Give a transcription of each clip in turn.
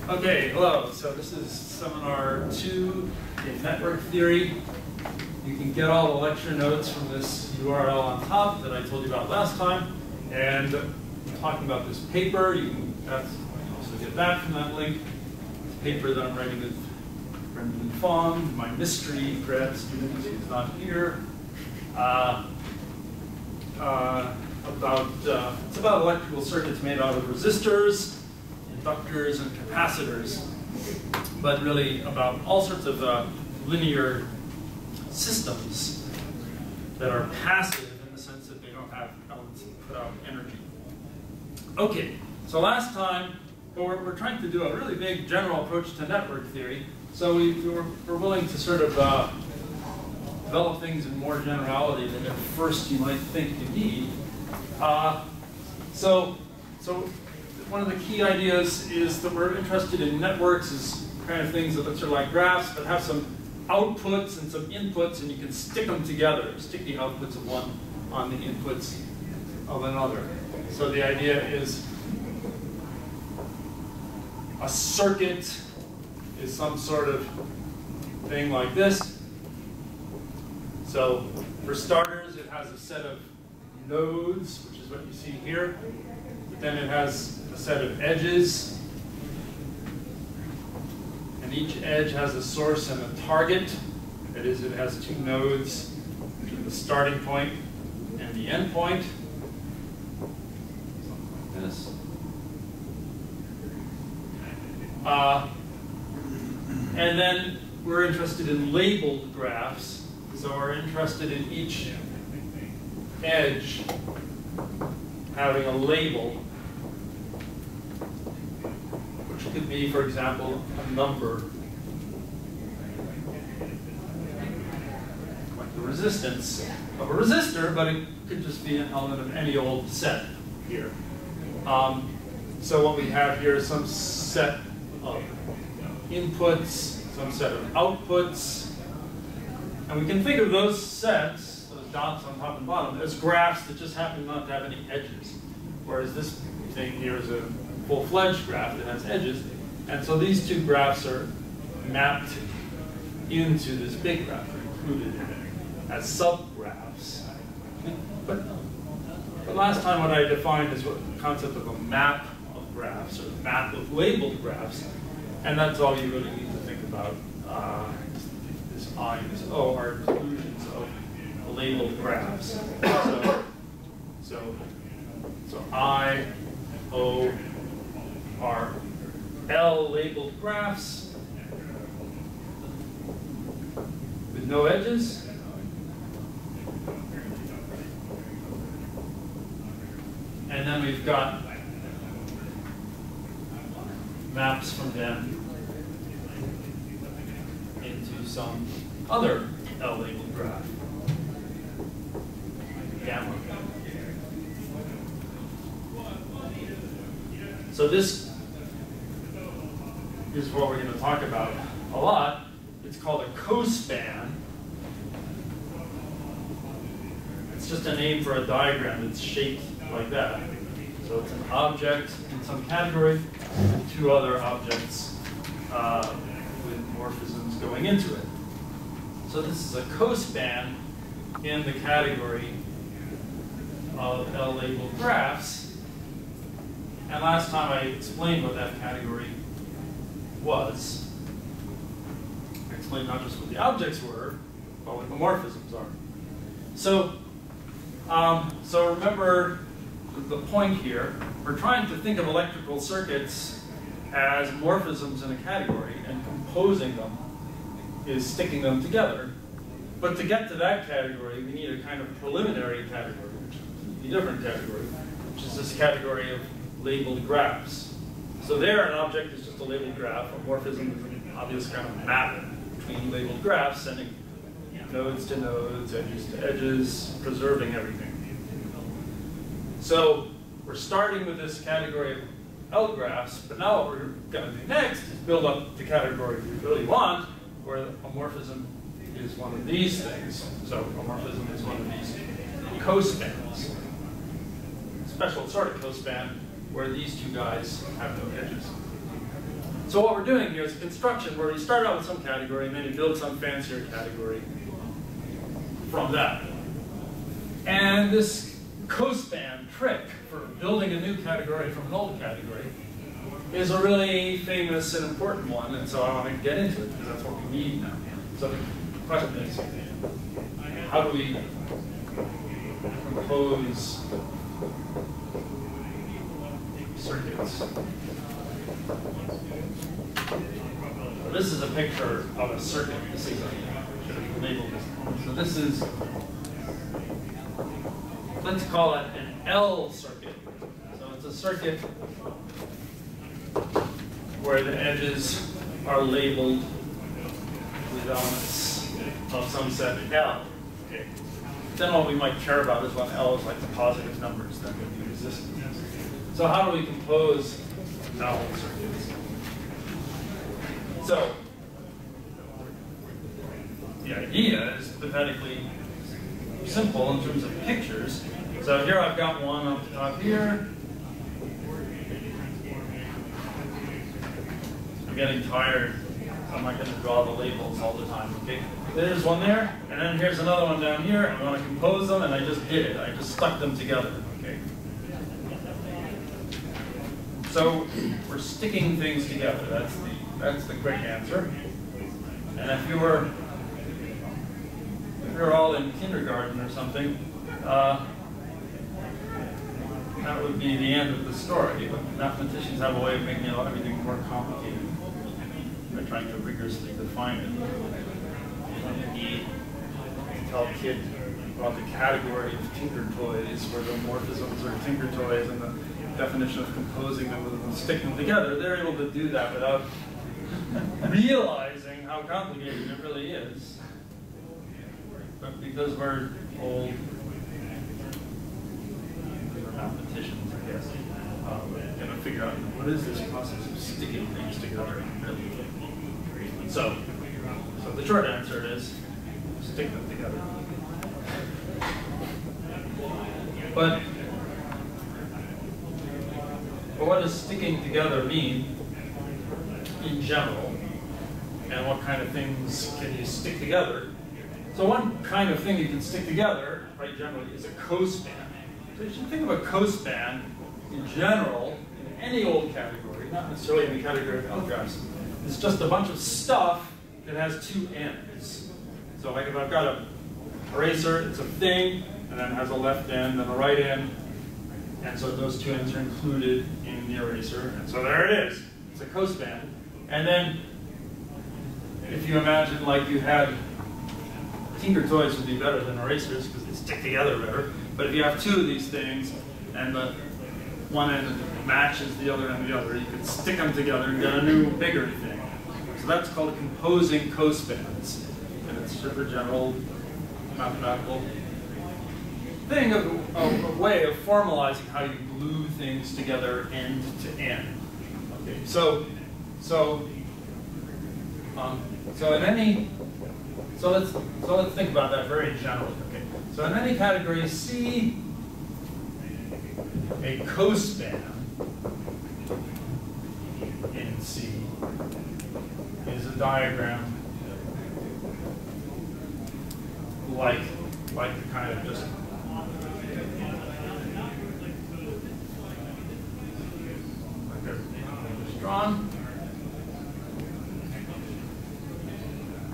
Okay, hello. So this is seminar 2 in network theory. You can get all the lecture notes from this URL on top that I told you about last time. And talking about this paper, you can also get that from that link. This paper that I'm writing with Brendan Fong, my mystery grad student who's not here. It's about electrical circuits made out of resistors, inductors, and capacitors, but really about all sorts of linear systems that are passive in the sense that they don't have elements that put out energy. Okay, so last time, we're trying to do a really big general approach to network theory, so we're willing to sort of develop things in more generality than at first you might think you need. So one of the key ideas is that we're interested in networks as kind of things that look sort of like graphs, but have some outputs and some inputs, and you can stick them together, stick the outputs of one on the inputs of another. So the idea is a circuit is some sort of thing like this. So for starters, it has a set of nodes, which is what you see here. But then it has a set of edges. And each edge has a source and a target. That is, it has two nodes, the starting point and the end point. Something like this. And then we're interested in labeled graphs. So we're interested in each edge having a label, which could be, for example, a number, like the resistance of a resistor, but it could just be an element of any old set here. So what we have here is some set of inputs, some set of outputs, and we can think of those sets, those dots on top and bottom, as graphs that just happen not to have any edges. Whereas this thing here is a full-fledged graph that has edges. And so these two graphs are mapped into this big graph, included in it, as subgraphs. But last time what I defined is what the concept of a map of graphs, or a map of labeled graphs. And that's all you really need to think about. This I and this O are inclusions of labeled graphs. So I, O are L labeled graphs with no edges. And then we've got maps from them into some other L-labeled graph, gamma. So this is what we're going to talk about a lot. It's called a cospan. It's just a name for a diagram that's shaped like that. So it's an object in some category, and two other objects with morphisms going into it. So this is a cospan in the category of L-labeled graphs. And last time I explained what that category was. I explained not just what the objects were, but what the morphisms are. So, so remember the point here. We're trying to think of electrical circuits as morphisms in a category, and composing them is sticking them together. But to get to that category, we need a kind of preliminary category, which is a different category, which is this category of labeled graphs. So there, an object is just a labeled graph. A morphism is an obvious kind of map between labeled graphs, sending nodes to nodes, edges to edges, preserving everything. So we're starting with this category of L graphs, but now what we're going to do next is build up the category we really want, where a morphism is one of these things. So a morphism is one of these cospans. Special sort of cospan where these two guys have no edges. So what we're doing here is a construction where you start out with some category and then you build some fancier category from that. And this cospan trick for building a new category from an old category is a really famous and important one, and so I want to get into it because that's what we need now. So the question is, how do we compose circuits? So this is a picture of a circuit. This is should have labeled this. So this is, let's call it an L circuit. So it's a circuit where the edges are labeled with elements of some set L. Okay. Then what we might care about is when L is like the positive numbers, then would be resistance. So how do we compose L circuits? So the idea is pathetically simple in terms of pictures. So here I've got one up the top here. I'm getting tired. I'm not going to draw the labels all the time. Okay, there's one there, and then here's another one down here. I want to compose them, and I just did it. I just stuck them together. Okay. So we're sticking things together. That's the quick answer. And if you were all in kindergarten or something, that would be the end of the story. But mathematicians have a way of making everything more complicated by trying to rigorously define it. You need to tell a kid about the category of tinker toys, where the morphisms are tinker toys, and the definition of composing them and sticking them together. They're able to do that without realizing how complicated it really is. But because we're old, we're mathematicians, I guess, we're going to figure out what is this process of sticking things together really. So the short answer is stick them together. But what does sticking together mean in general? And what kind of things can you stick together? So one kind of thing you can stick together, right, generally, is a cospan. So you should think of a cospan in general, in any old category, not necessarily in the category of algebras. It's just a bunch of stuff that has two ends. So like if I've got an eraser, it's a thing, and then it has a left end and a right end. And so those two ends are included in the eraser. And so there it is. It's a cospan. And then if you imagine like you had, tinker toys would be better than erasers because they stick together better. But if you have two of these things and the one end matches the other end of the other, you can stick them together and get a new, bigger thing. So that's called composing cospans. And it's sort of a general mathematical thing, a way of formalizing how you glue things together end to end. Okay, so let's think about that very generally. Okay, so in any category C, a cospan in C is a diagram like the kind of just drawn.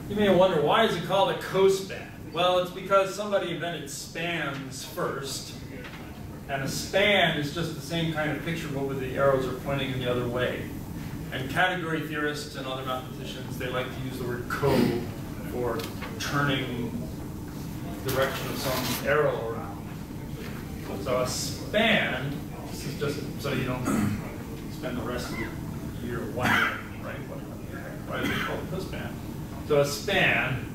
You may wonder, why is it called a cospan? Well, it's because somebody invented spans first, and a span is just the same kind of picture, but with the arrows are pointing in the other way. And category theorists and other mathematicians, they like to use the word co for turning the direction of some arrow around. So a span, this is just so you don't spend the rest of the year wondering, right? Why is it called a cospan? So a span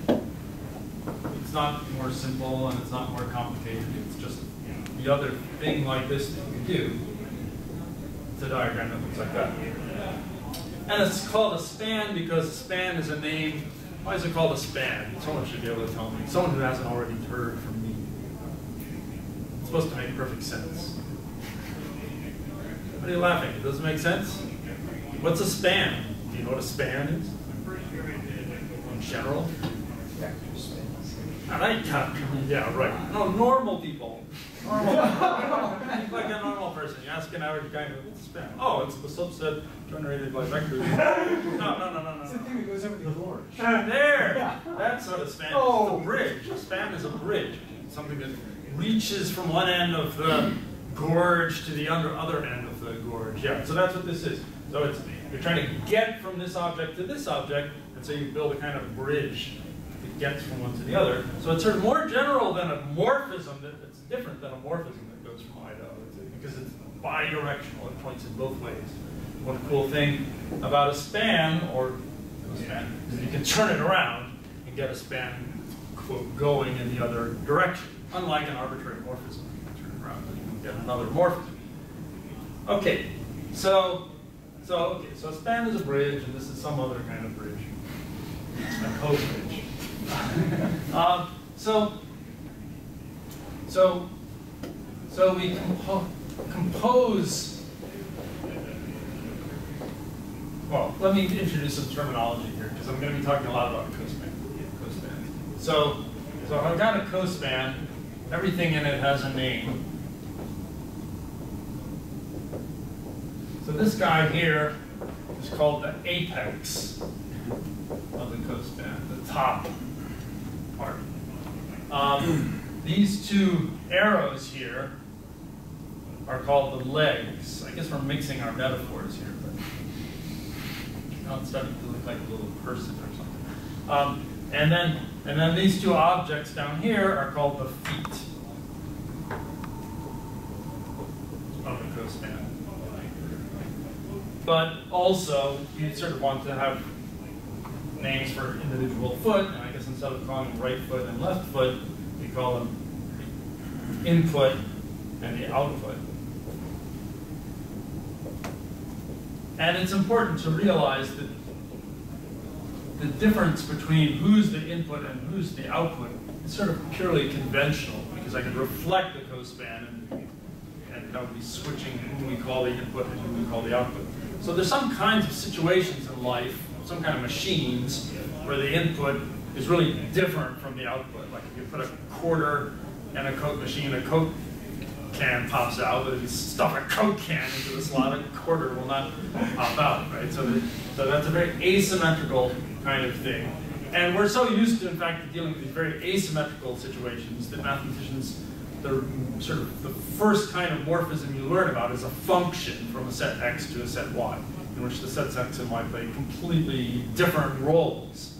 it's not more simple and it's not more complicated. It's just the other thing like this that you can do. It's a diagram that looks like that. And it's called a span because a span is a name. Why is it called a span? Someone should be able to tell me. Someone who hasn't already heard from me. It's supposed to make perfect sense. What are you laughing at? It doesn't make sense? What's a span? Do you know what a span is? In general? Yeah, right. No, normal people. Normal. Like a normal person. You ask an average guy, what's a span? Oh, it's the subset generated by vectors. No. It's the thing that goes over the gorge. There! Yeah. That's what a span is. It's a bridge. A span is a bridge. Something that reaches from one end of the gorge to the other end of the gorge. Yeah, so that's what this is. So it's, you're trying to get from this object to this object, and so you build a kind of bridge that gets from one to the other. So it's sort of more general than a morphism. It's different than a morphism that goes from I to O, because it's bidirectional. It points in both ways. One cool thing about a span, or a span, is you can turn it around and get a span, quote, going in the other direction. Unlike an arbitrary morphism, you can turn it around and you can get another morphism. Okay, so a span is a bridge, and this is some other kind of bridge, a code bridge. So we compose. Well, let me introduce some terminology here, because I'm going to be talking a lot about cospan. So if I've got a cospan, everything in it has a name. So this guy here is called the apex of the cospan, the top part. These two arrows here are called the legs. I guess we're mixing our metaphors here, but it's starting to look like a little person or something. And then these two objects down here are called the feet of the cospan. But also, you sort of want to have names for individual foot, and I guess instead of calling them right foot and left foot, we call them the input and the output. And it's important to realize that the difference between who's the input and who's the output is sort of purely conventional, because I could reflect the cospan and that would be switching who we call the input and who we call the output. So there's some kinds of situations in life, some kind of machines, where the input is really different from the output. Like if you put a quarter in a Coke machine, a Coke can pops out, but if you stuff a Coke can into the slot, a quarter will not pop out, right? So that's a very asymmetrical kind of thing. And we're so used to, in fact, dealing with these very asymmetrical situations that mathematicians, the sort of the first kind of morphism you learn about is a function from a set X to a set Y, in which the sets X and Y play completely different roles.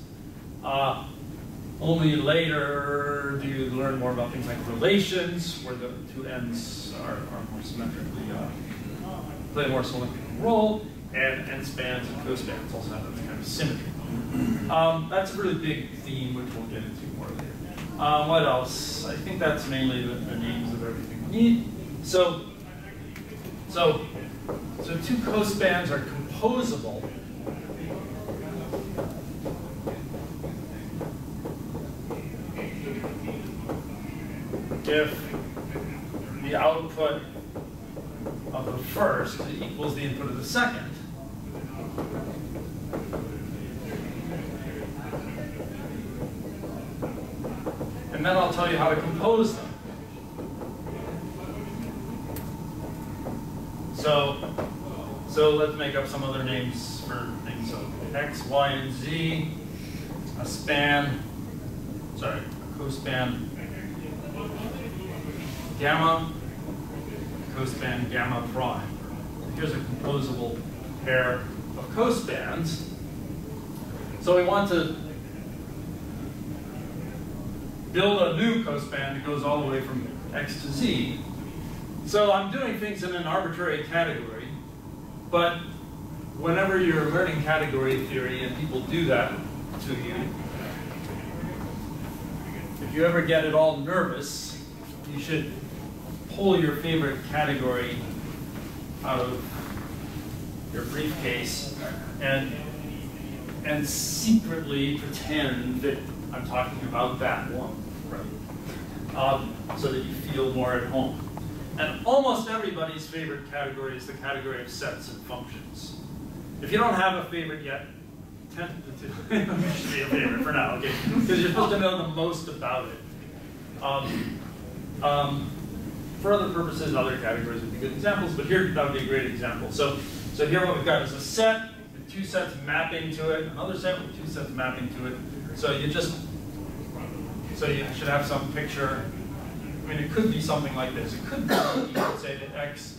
Only later do you learn more about things like relations, where the two ends are more symmetrically, play a more symmetrical role, and spans and cospans also have that kind of symmetry. That's a really big theme, which we'll get into more later. What else? I think that's mainly the names of everything we need. So two cospans are composable if the output of the first equals the input of the second. And then I'll tell you how to compose them. So let's make up some other names for things. So X, Y, and Z, a cospan gamma, cospan gamma prime. Here's a composable pair of cospans. So we want to build a new cospan that goes all the way from X to Z. So I'm doing things in an arbitrary category, but whenever you're learning category theory and people do that to you, if you ever get at all nervous, you should pull your favorite category out of your briefcase and secretly pretend that I'm talking about that one, right? So that you feel more at home. And almost everybody's favorite category is the category of sets and functions. If you don't have a favorite yet, tend to should be a favorite for now, okay? Because you're supposed to know the most about it. For other purposes, other categories would be good examples, but here that would be a great example. So here what we've got is a set with two sets mapping to it, another set with two sets mapping to it. So you should have some picture. I mean, it could be something like this. It could be, you could say that X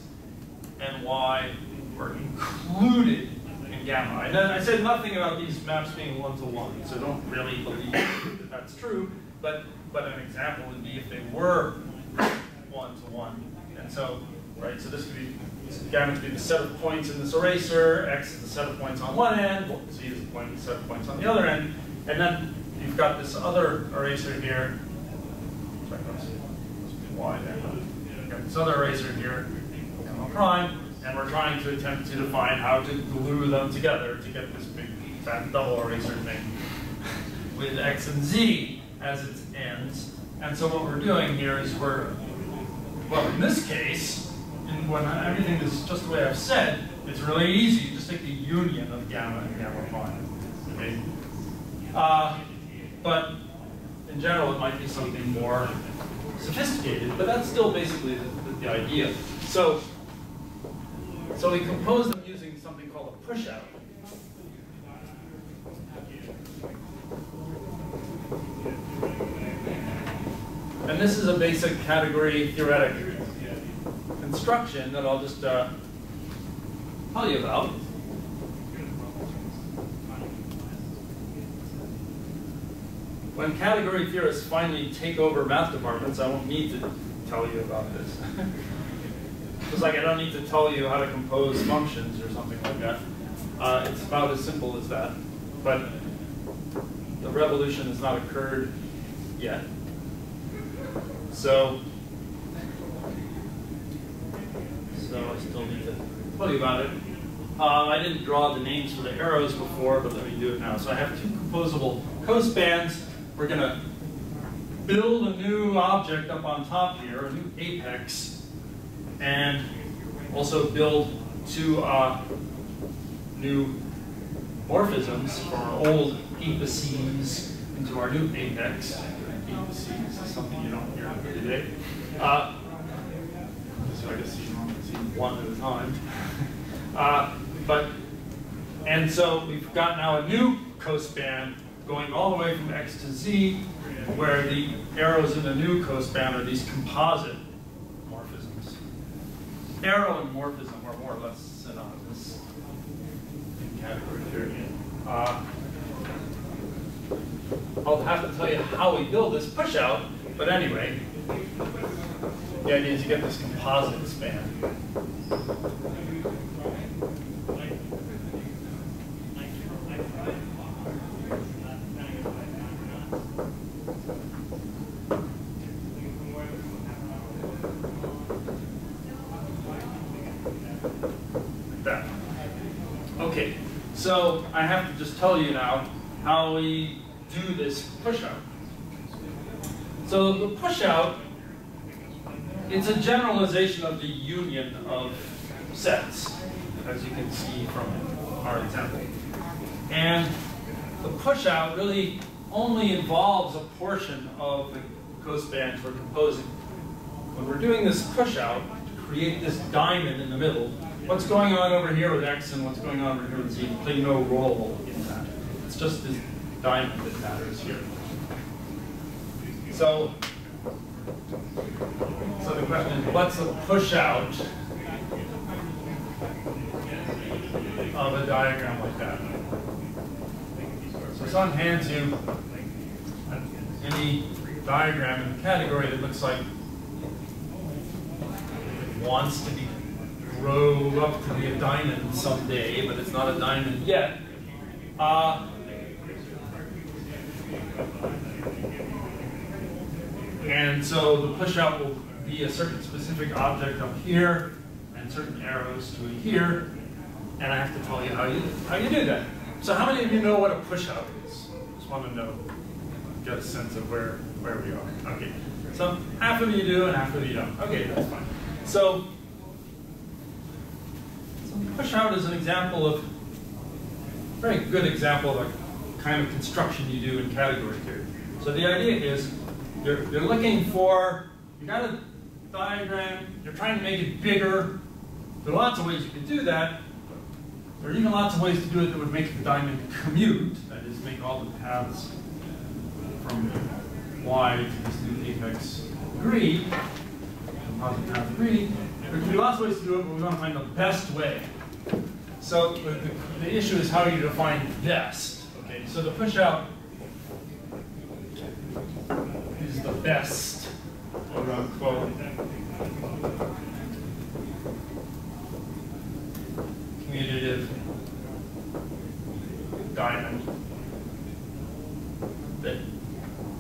and Y were included in gamma. And then I said nothing about these maps being one-to-one, so don't really believe that that's true. But an example would be if they were one-to-one. And so, right, so this could be, gamma could be the set of points in this eraser, X is the set of points on one end, Z is the set of points on the other end, and then you've got this other eraser here. Sorry, Y there. You've got this other eraser here, gamma prime, and we're trying to attempt to define how to glue them together to get this big fat double eraser thing with X and Z as its ends. And so what we're doing here is well, in this case, when everything is just the way I've said, it's really easy. You just take the union of gamma and gamma prime. Okay? But in general, it might be something more sophisticated, but that's still basically the idea. So we compose them using something called a pushout. And this is a basic category theoretic construction that I'll just tell you about. When category theorists finally take over math departments, I won't need to tell you about this. Just like I don't need to tell you how to compose functions or something like that. It's about as simple as that. But the revolution has not occurred yet. So I still need to tell you about it. I didn't draw the names for the arrows before, but let me do it now. So I have two composable cospans. We're going to build a new object up on top here, a new apex, and also build two new morphisms for our old apices into our new apex. Apices is something you don't hear today. So I guess you can see one at a time. And so we've got now a new cospan going all the way from X to Z, where the arrows in the new cospan are these composite morphisms. Arrow and morphism are more or less synonymous in category theory. I'll have to tell you how we build this pushout, but anyway, the idea is you get this composite span. Okay, so I have to just tell you now how we do this pushout. So the pushout, it's a generalization of the union of sets, as you can see from our example. And the pushout really only involves a portion of the cospans we're composing. When we're doing this pushout to create this diamond in the middle, what's going on over here with X and what's going on over here with Z play no role in that. It's just this diamond that matters here. So the question is, what's the pushout of a diagram like that? So someone hands you any diagram in the category that looks like it wants to grow up to be a diamond someday, but it's not a diamond yet. And so the pushout will be a certain specific object up here and certain arrows to it here, and I have to tell you how you do that. So how many of you know what a pushout is? Just want to know, get a sense of where we are. Okay, so half of you do and half of you don't. Okay, that's fine. So pushout is an example of, very good example of a kind of construction you do in category theory. So the idea is you're looking for, you got a diagram, you're trying to make it bigger. There are lots of ways you can do that. There are even lots of ways to do it that would make the diamond commute, that is, make all the paths from y to this new apex agree, composite path agree. There can be lots of ways to do it, but we want to find the best way. So the issue is how you define best. Okay, so the pushout is the best, quote unquote, commutative diamond that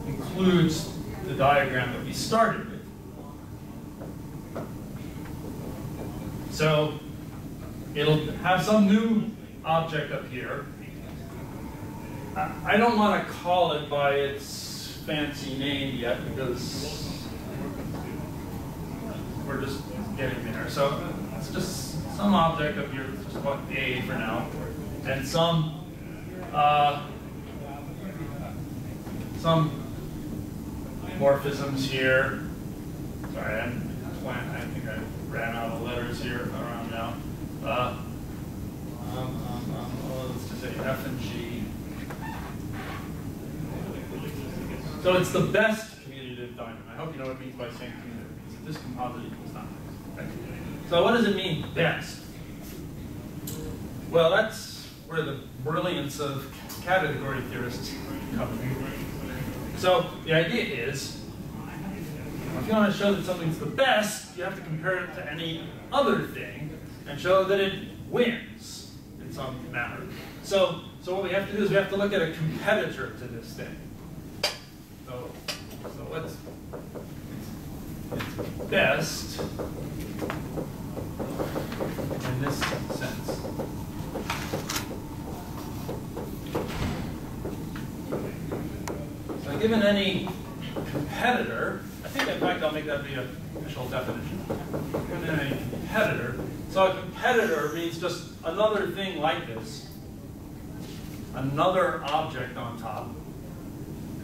includes the diagram that we started with. So it'll have some new object up here. I don't want to call it by its fancy name yet because we're just getting there. So it's just some object up here, let's just call it A for now, and some morphisms here. Sorry, I think I ran out of letters here around now. Let's just say F and G. So it's the best commutative diamond. I hope you know what it means by saying commutative. It's a discomposite equals nothing. Okay. So what does it mean, best? Well, that's where the brilliance of category theorists come in. So the idea is, if you want to show that something's the best, you have to compare it to any other thing and show that it wins in some manner. So what we have to do is we have to look at a competitor to this thing. So what's it's best in this sense. So given any competitor, I think in fact I'll make that be an official definition. Given any competitor, so a competitor means just another thing like this, another object on top.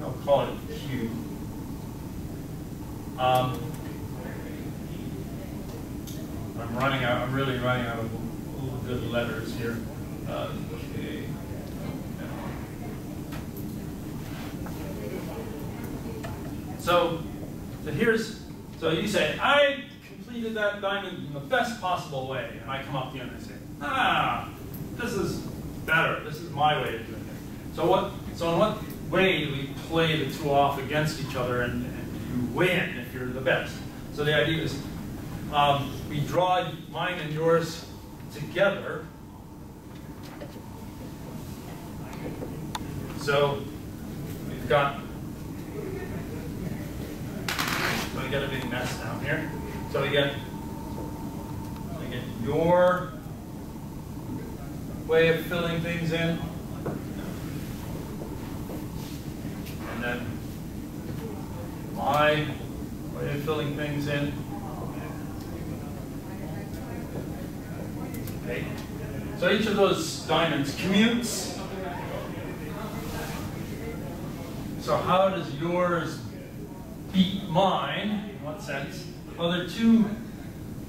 I'll call it Q. I'm really running out of good letters here. Okay. So so you say, I completed that diamond in the best possible way, and I come up to you and I say, this is better. This is my way of doing it. So in what way do we play the two off against each other and you win if you're the best? So the idea is we draw mine and yours together. So we've got, we get a big mess down here. So we get your way of filling things in, and then my way of filling things in. Okay. So each of those diamonds commutes. So how does yours beat mine? In what sense? Well, there are two.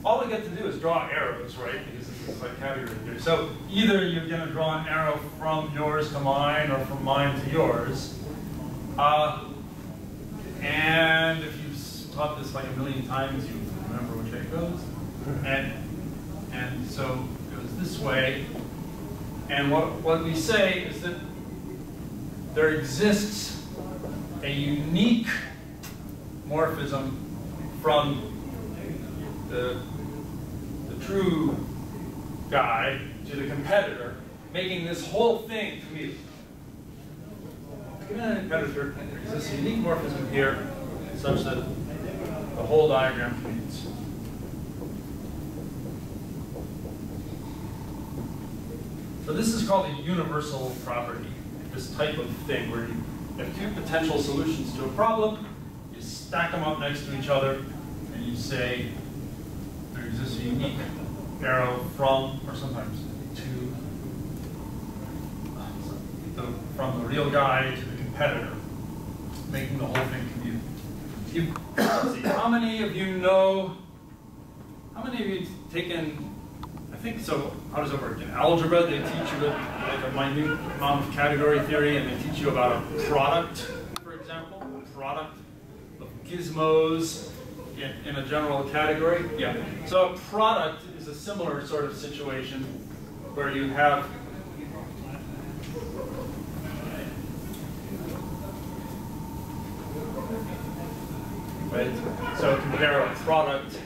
All we get to do is draw arrows, right? Because this is like category theory. So either you're going to draw an arrow from yours to mine or from mine to yours. And if you've taught this like a million times, you remember which way it goes. And so it goes this way. And what we say is that there exists a unique morphism from the true guy to the competitor, making this whole thing commute. Given a competitor, there exists a unique morphism here such that the whole diagram commutes. So this is called a universal property, this type of thing where you have two potential solutions to a problem, you stack them up next to each other, and you say, a unique arrow from, or sometimes to, from the real guy to the competitor, making the whole thing commute. Let's see, how many of you know, how many of you taken, I think so, how does it work? In algebra, they teach you like a minute amount of category theory, and they teach you about a product, for example, a product of gizmos in a general category. Yeah. So a product is a similar sort of situation where you have right? So compare a product.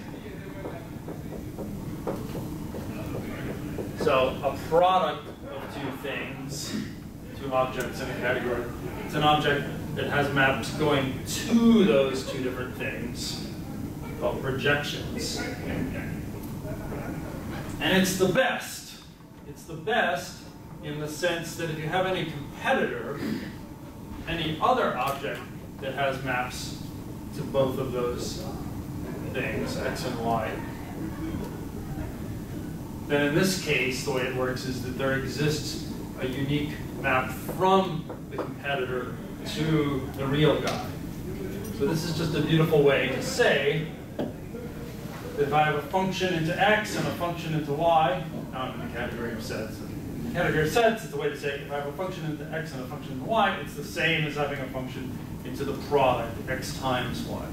So a product of two things, two objects in a category, it's an object that has maps going to those two different things, called projections. And it's the best. It's the best in the sense that if you have any competitor, any other object that has maps to both of those things, x and y, then in this case, the way it works is that there exists a unique map from the competitor to the real guy. So this is just a beautiful way to say that if I have a function into x and a function into y, now I'm in the category of sets. In the category of sets, it's a way to say if I have a function into x and a function into y, it's the same as having a function into the product, x times y.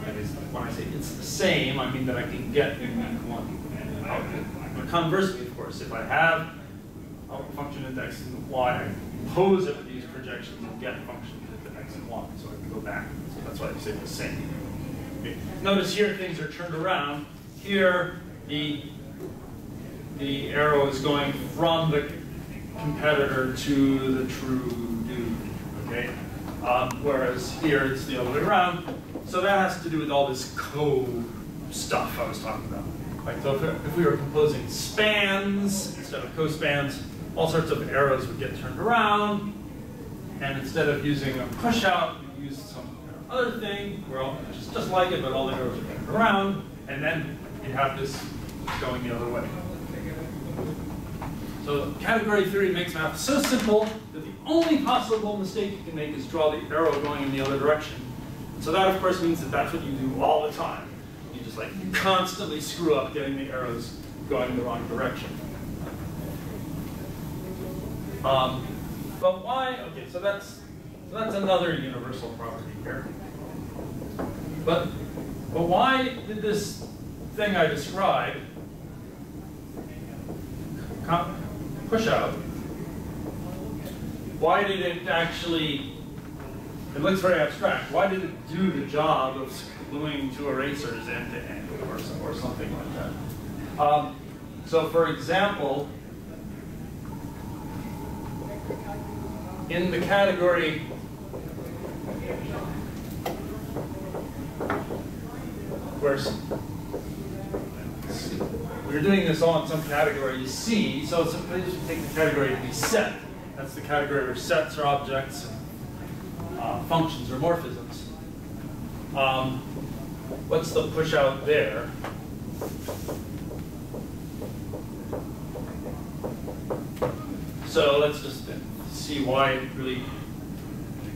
That is, when I say it's the same, I mean that I can get a unique one output. But conversely, of course, if I have a function into x and y, I compose it with these projections and get functions into x and y, so I can go back. So that's why I say the same. Okay. Notice here things are turned around. Here, the arrow is going from the competitor to the true dude. Okay. Whereas here it's the other way around. So that has to do with all this stuff I was talking about. Like, so if we were composing spans instead of cospans, all sorts of arrows would get turned around. And instead of using a pushout, we use some other thing, well, just like it, but all the arrows are turned around. And then you have this going the other way. So category theory makes math so simple that the only possible mistake you can make is draw the arrow going in the other direction. So that, of course, means that that's what you do all the time. You just like constantly screw up getting the arrows going in the wrong direction. But why? Okay, so that's another universal property here. But why did this thing I described push out? Why did it actually? It looks very abstract. Why did it do the job of gluing two erasers end to end, or something like that? So, for example, in the category where we're doing this all in some category C, so suppose you take the category to be set. That's the category where sets are objects, functions or morphisms. What's the push out there? So let's just see why it really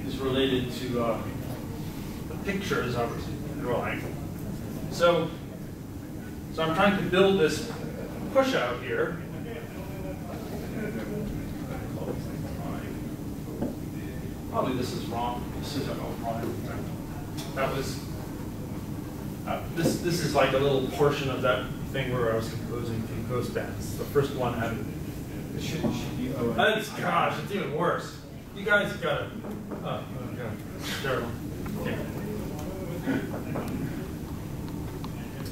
is related to the pictures I was drawing. So I'm trying to build this push out here. Probably this is wrong. This isn't wrong. That was this is like a little portion of that thing where I was composing two cospans. The first one had it should be gosh, it's even worse. You guys got it. Oh god, terrible. Okay.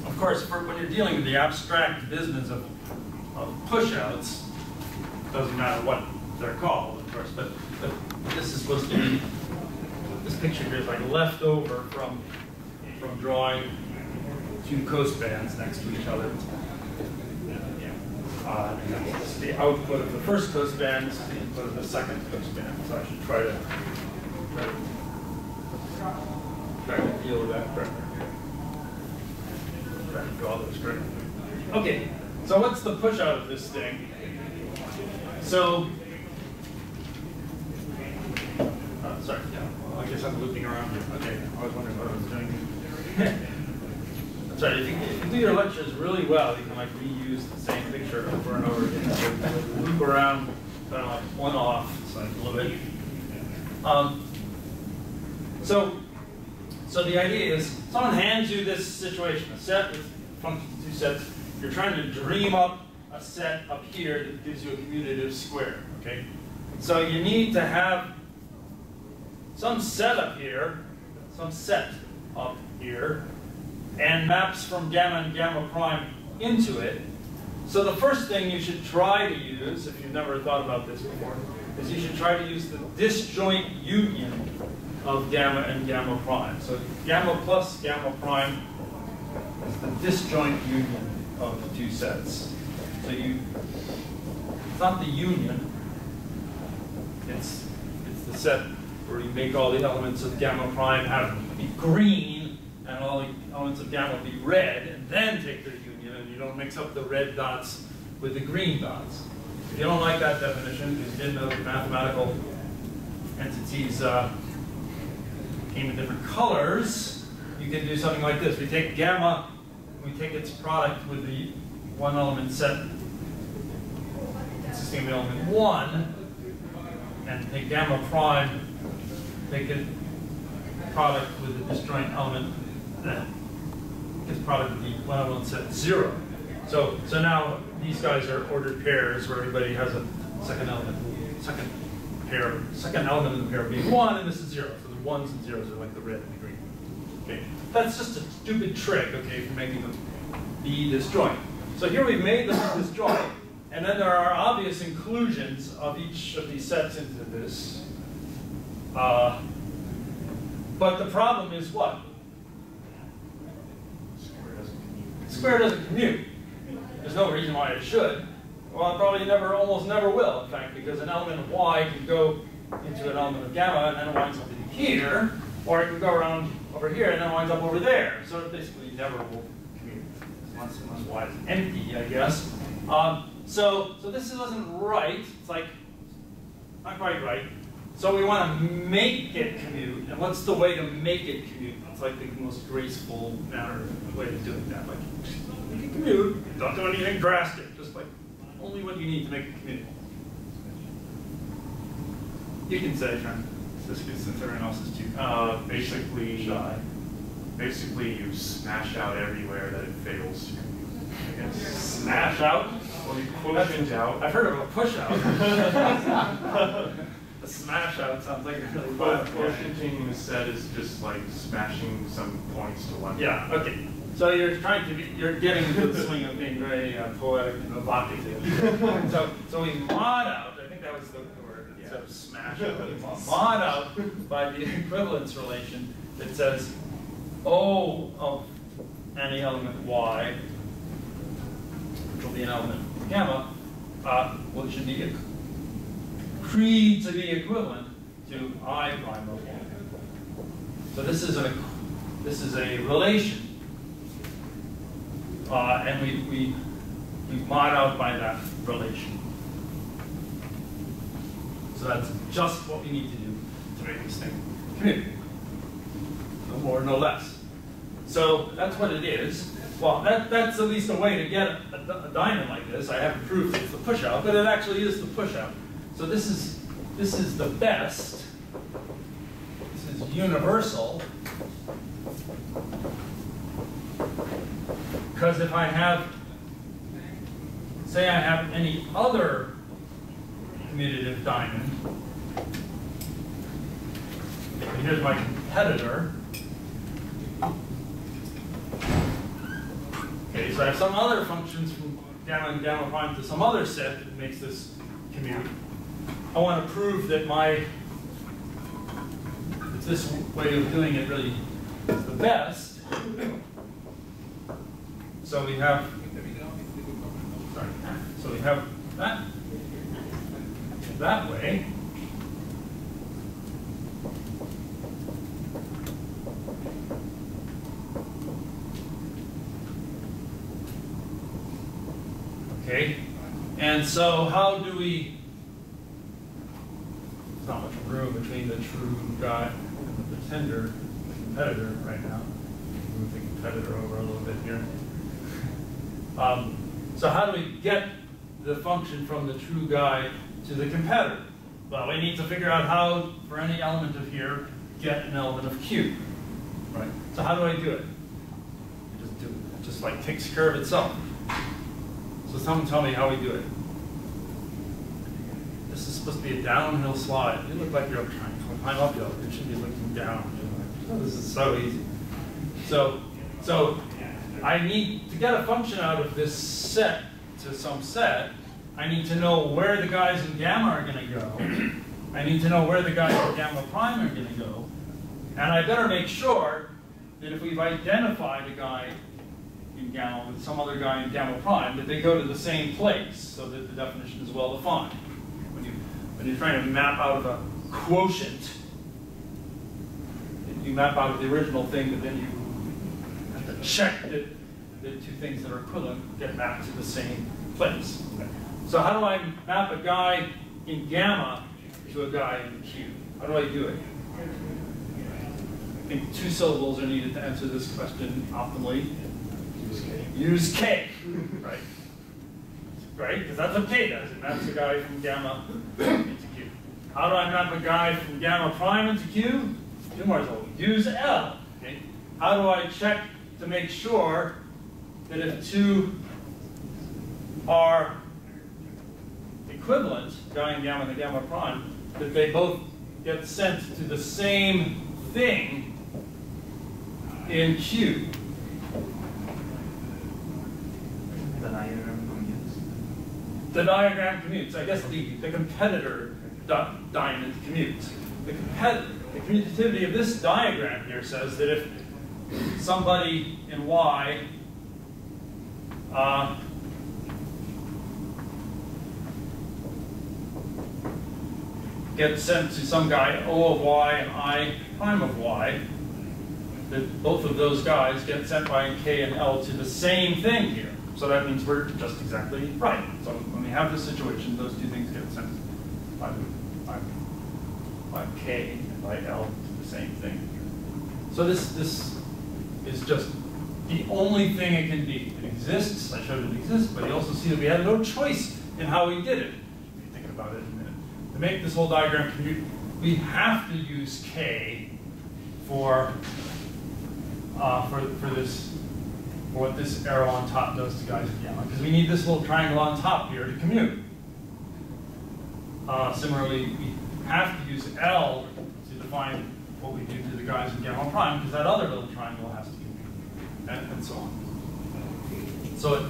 Of course, when you're dealing with the abstract business of pushouts, it doesn't matter what they're called, of course, but this is supposed to be, this picture here is like left over from drawing two cospans next to each other. This is the output of the first cospan, this is the input of the second cospan. So I should try to deal with that correctly. do all those correctly. Okay, so what's the push out of this thing? So, sorry, yeah, well, I guess I'm looping around here. Okay, I was wondering what I was doing. That's right, if you do your lectures really well, you can like reuse the same picture over and over again. So loop around, kind of like one off, so like a little bit. So the idea is, someone hands you this situation, a set with functions of 2 sets. You're trying to dream up a set up here that gives you a commutative square, okay? So you need to have some set up here, and maps from gamma and gamma prime into it. So the first thing you should try to use, if you've never thought about this before, is you should try to use the disjoint union of gamma and gamma prime. So gamma plus gamma prime is the disjoint union of the 2 sets. So it's not the union, it's the set where you make all the elements of gamma prime be green and all the elements of gamma be red, and then take their union, and you don't mix up the red dots with the green dots. If you don't like that definition, because you didn't know that mathematical entities came in different colors, you can do something like this. We take gamma, we take its product with the one element set consisting of the element 1, and take gamma prime, take it product with the disjoint element, its product with the one element set 0. So now these guys are ordered pairs where everybody has a second element in the pair being 1, and this is 0. So the 1s and 0s are like the red and the green. Okay, that's just a stupid trick, okay, for making them be disjoint. So here we've made them disjoint, and then there are obvious inclusions of each of these sets into this. But the problem is what? Square doesn't commute. There's no reason why it should. Well, it probably almost never will, in fact, because an element of y can go into an element of gamma and then it winds up in here, or it can go around over here and then it winds up over there. So it basically never will commute, unless y is empty, I guess. So this isn't right. It's like not quite right. So we want to make it commute. And what's the way to make it commute? It's like the most graceful way of doing that. Like, make it commute. Don't do anything drastic. Just like only what you need to make it commute. You can say, Trent. Since everyone else is too shy. Basically, you smash out everywhere that it fails to commute. I guess. Smash out? Well, you quotient out. I've heard of a push out. A smash out sounds like a really violent. Quotienting the set is just like smashing some points to one. Yeah. Okay. So you're getting into the swing of being very poetic and evocative. so we mod out. I think that was the word instead of smash out. Mod out by the equivalence relation that says O of any element y, which will be an element gamma, well, it should be agreed to be equivalent to I prime of 1. So this is a relation, and we mod out by that relation. So that's just what we need to do to make this thing commute. No more, no less. So that's what it is. Well, that's at least a way to get a diamond like this. I haven't proved it's the push-out, but it actually is the push-out. So this is the best. This is universal. Because if I have, say I have any other commutative diamond, and here's my competitor. Okay, so I have some other functions from gamma and gamma prime to some other set that makes this commute. I want to prove that this way of doing it really is the best. So we have that way. Okay? And so how do we, there's not much room between the true guy and the pretender, the competitor right now. Move the competitor over a little bit here. So how do we get the function from the true guy to the competitor? Well, we need to figure out how, for any element of here, get an element of Q. Right? So how do I do it? It just like takes care of itself. So someone tell me how we do it. This is supposed to be a downhill slide. You look like you're trying to climb uphill. You should be looking down. Oh, this is so easy. So I need to get a function out of this set to some set. I need to know where the guys in gamma are going to go. I need to know where the guys in gamma prime are going to go. And I better make sure that if we've identified a guy in gamma with some other guy in gamma prime, that they go to the same place so that the definition is well defined. When you're trying to map out of a quotient, you map out of the original thing, but then you have to check that the two things that are equivalent get mapped to the same place. So how do I map a guy in gamma to a guy in Q? How do I do it? I think 2 syllables are needed to answer this question optimally. Use K, right? Right? Because that's what K does. It maps a guy from gamma into Q. How do I map a guy from gamma prime into Q? 2 more syllables. Use L. Okay? How do I check to make sure that if 2 are equivalent, guy in gamma and the gamma prime, that they both get sent to the same thing in Q? The diagram commutes. I guess the competitor diamond commutes. The commutativity of this diagram here says that if somebody in Y gets sent to some guy O of Y and I prime of Y, that both of those guys get sent by K and L to the same thing here. So that means we're just exactly right. So when we have this situation, those 2 things get sent by K and by L to the same thing. So this is just the only thing it can be. It exists. I showed it exists, but you also see that we had no choice in how we did it. If you're thinking about it in a minute. To make this whole diagram commute, we have to use K for this. What this arrow on top does to guys in gamma, because we need this little triangle on top here to commute. Similarly, we have to use L to define what we do to the guys in gamma prime, because that other little triangle has to commute, and so on. So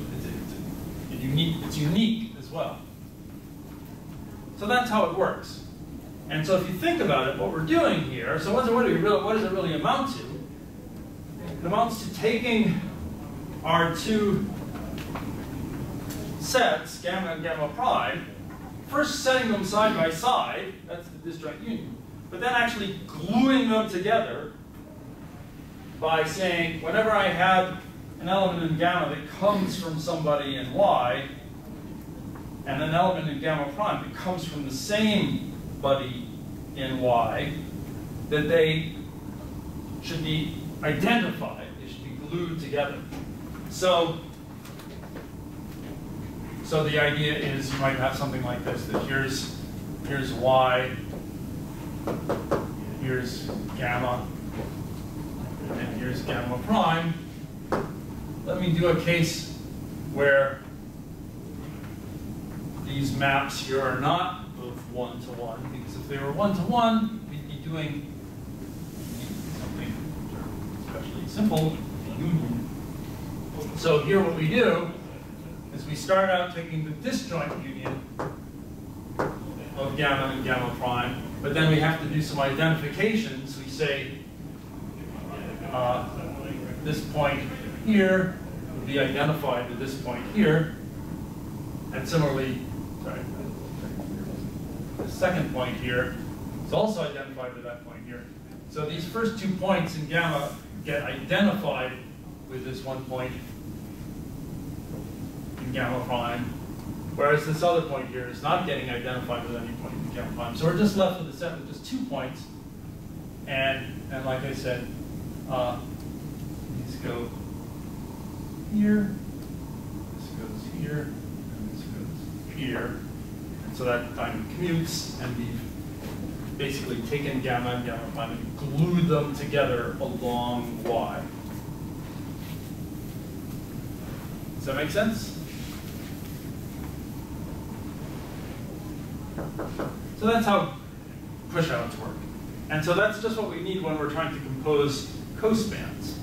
it's unique as well. So that's how it works. And so if you think about it, what we're doing here, so what does it really amount to? It amounts to taking our 2 sets, gamma and gamma prime, first setting them side by side, that's the disjoint union, but then actually gluing them together by saying, whenever I have an element in gamma that comes from somebody in Y, and an element in gamma prime that comes from the same buddy in Y, that they should be identified, they should be glued together. So the idea is you might have something like this, that here's Y, here's gamma, and here's gamma prime. Let me do a case where these maps here are not both 1-to-1, because if they were 1-to-1, we'd be doing something especially simple, a union. So here what we do is we start out taking the disjoint union of gamma and gamma prime, but then we have to do some identifications. We say this point here would be identified with this point here, and similarly, the second point here is also identified with that point here. So these first 2 points in gamma get identified with this one point in gamma prime, Whereas this other point here is not getting identified with any point in the gamma prime. So we're just left with a set with just 2 points. And like I said, these go here, this goes here, and this goes here. And so that time commutes, and we've basically taken gamma and gamma prime and glued them together along y. Does that make sense? So that's how pushouts work. And so that's just what we need when we're trying to compose cospans.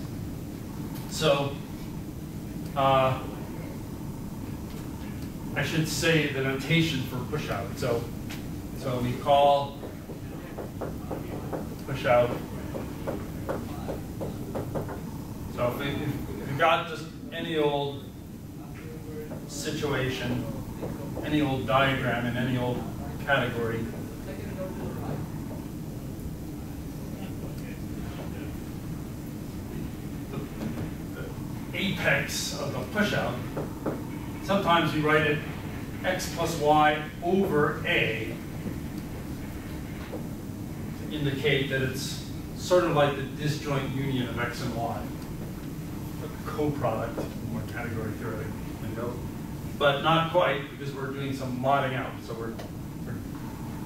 So I should say the notation for pushout. So we call pushout. So if we got just any old situation, any old diagram in any old category, the apex of the pushout, sometimes we write it x plus y over a to indicate that it's sort of like the disjoint union of x and y, a coproduct, more category theoretic lingo, but not quite, because we're doing some modding out, so we're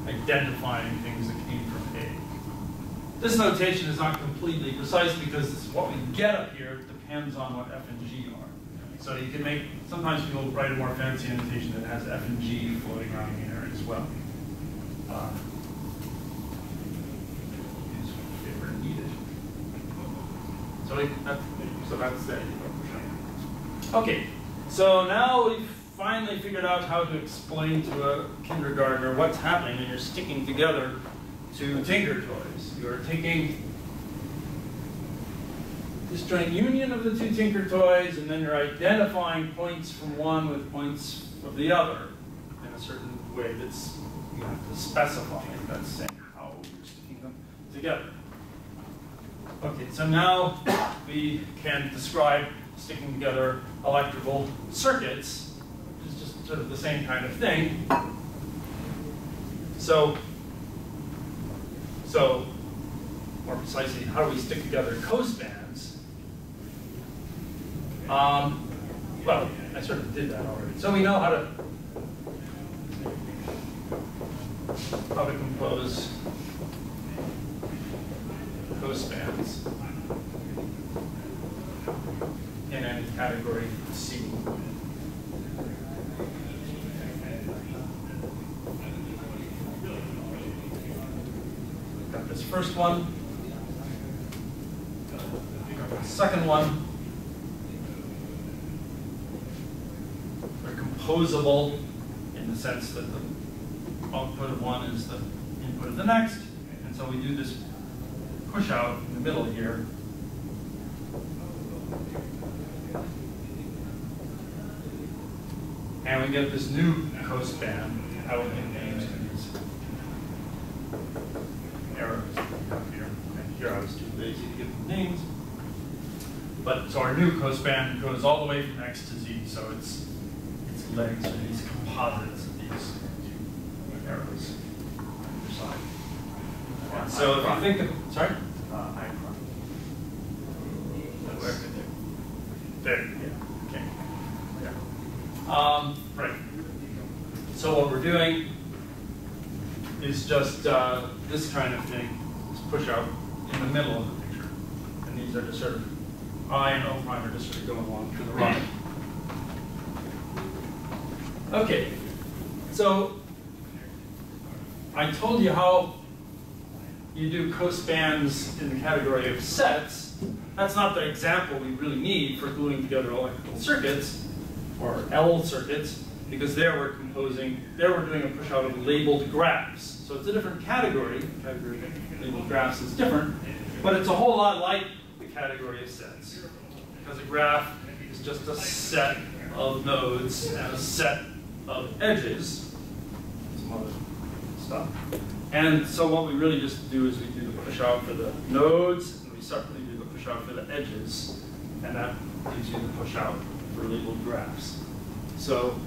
identifying things that came from A. This notation is not completely precise because what we get up here depends on what f and g are. So you can make, sometimes people write a more fancy notation that has f and g floating around in there as well. If ever needed. So that's it. Okay, so now we've finally figured out how to explain to a kindergartner what's happening when you're sticking together two Tinker toys. You're taking this joint union of the two Tinker toys, and then you're identifying points from one with points of the other in a certain way that's, you have to specify. That's saying how you're sticking them together. Okay, so now we can describe sticking together electrical circuits, which is just sort of the same kind of thing. So more precisely, how do we stick together cospans? Well, I sort of did that already. So we know how to compose cospans in any category C. Got this first one. Got the second one. They're composable in the sense that the output of one is the input of the next. And so we do this push out in the middle here. And we get this new cospan. I will give names to these arrows up here. And here I was too lazy to give them names. But so our new cospan goes all the way from X to Z. So its legs are these composites of these two arrows on either side. And so if you think of, sorry? There, yeah, okay. Yeah. Right. So what we're doing is just this kind of thing, this push out in the middle of the picture. And these are just sort of, I and O prime are just sort of going along to the right. Okay, so I told you how you do cospans in the category of sets. That's not the example we really need for gluing together electrical circuits, or L circuits, because there we're doing a push out of labeled graphs. So it's a different category. The category of labeled graphs is different, but it's a whole lot like the category of sets, because a graph is just a set of nodes and a set of edges, some other stuff. And so what we really just do is we do the push out for the nodes, and we separately do the push out for the edges, and that gives you the push out for labeled graphs. So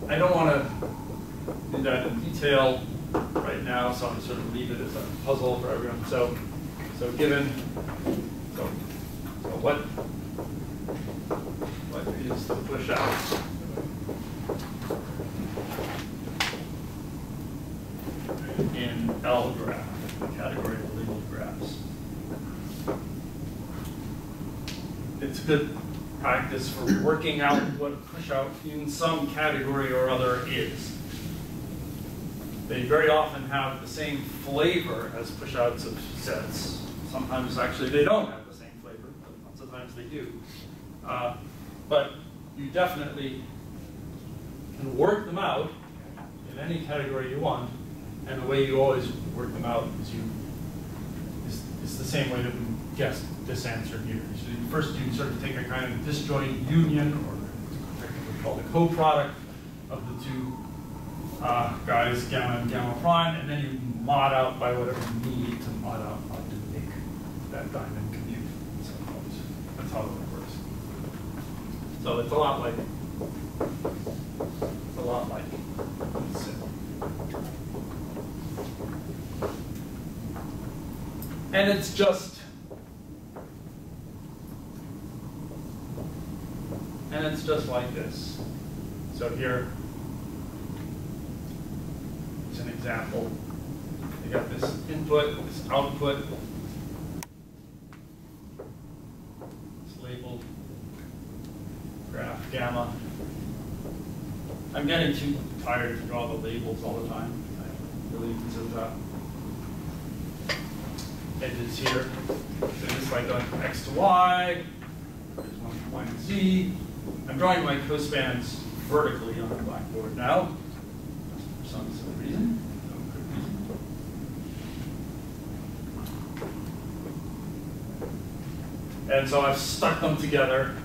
I don't want to do that in detail right now, so I'm going to sort of leave it as a puzzle for everyone. So given, so what is the push-out in L graph, the category of labeled graphs? It's good practice for working out what a push-out in some category or other is. They very often have the same flavor as push-outs of sets. Sometimes actually they don't have the same flavor, but sometimes they do. But you definitely can work them out in any category you want, and the way you always work them out is the same way that we guessed this answer here. So first you sort of take a kind of disjoint union, or technically called a co-product of the two guys, gamma and gamma prime, and then you mod out by whatever you need to mod out to make that diamond commute. So that's how it works. So it's a lot like and it's just like this. So here is an example. You got this input, this output. It's labeled graph gamma. I'm getting too tired to draw the labels all the time. I really consider that. Edges here. So this by going from X to Y. There's one from Y and Z. I'm drawing my cospans vertically on the blackboard now, for some silly reason. No good reason. And so I've stuck them together,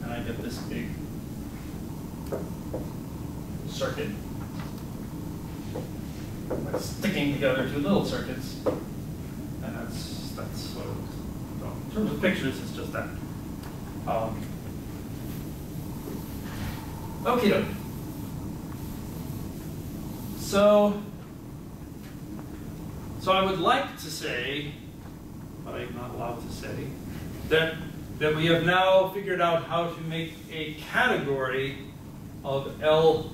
and I get this big circuit. By sticking together two little circuits, and that's what so in terms of pictures, it's just that. Okay, so I would like to say, but I'm not allowed to say, that we have now figured out how to make a category of L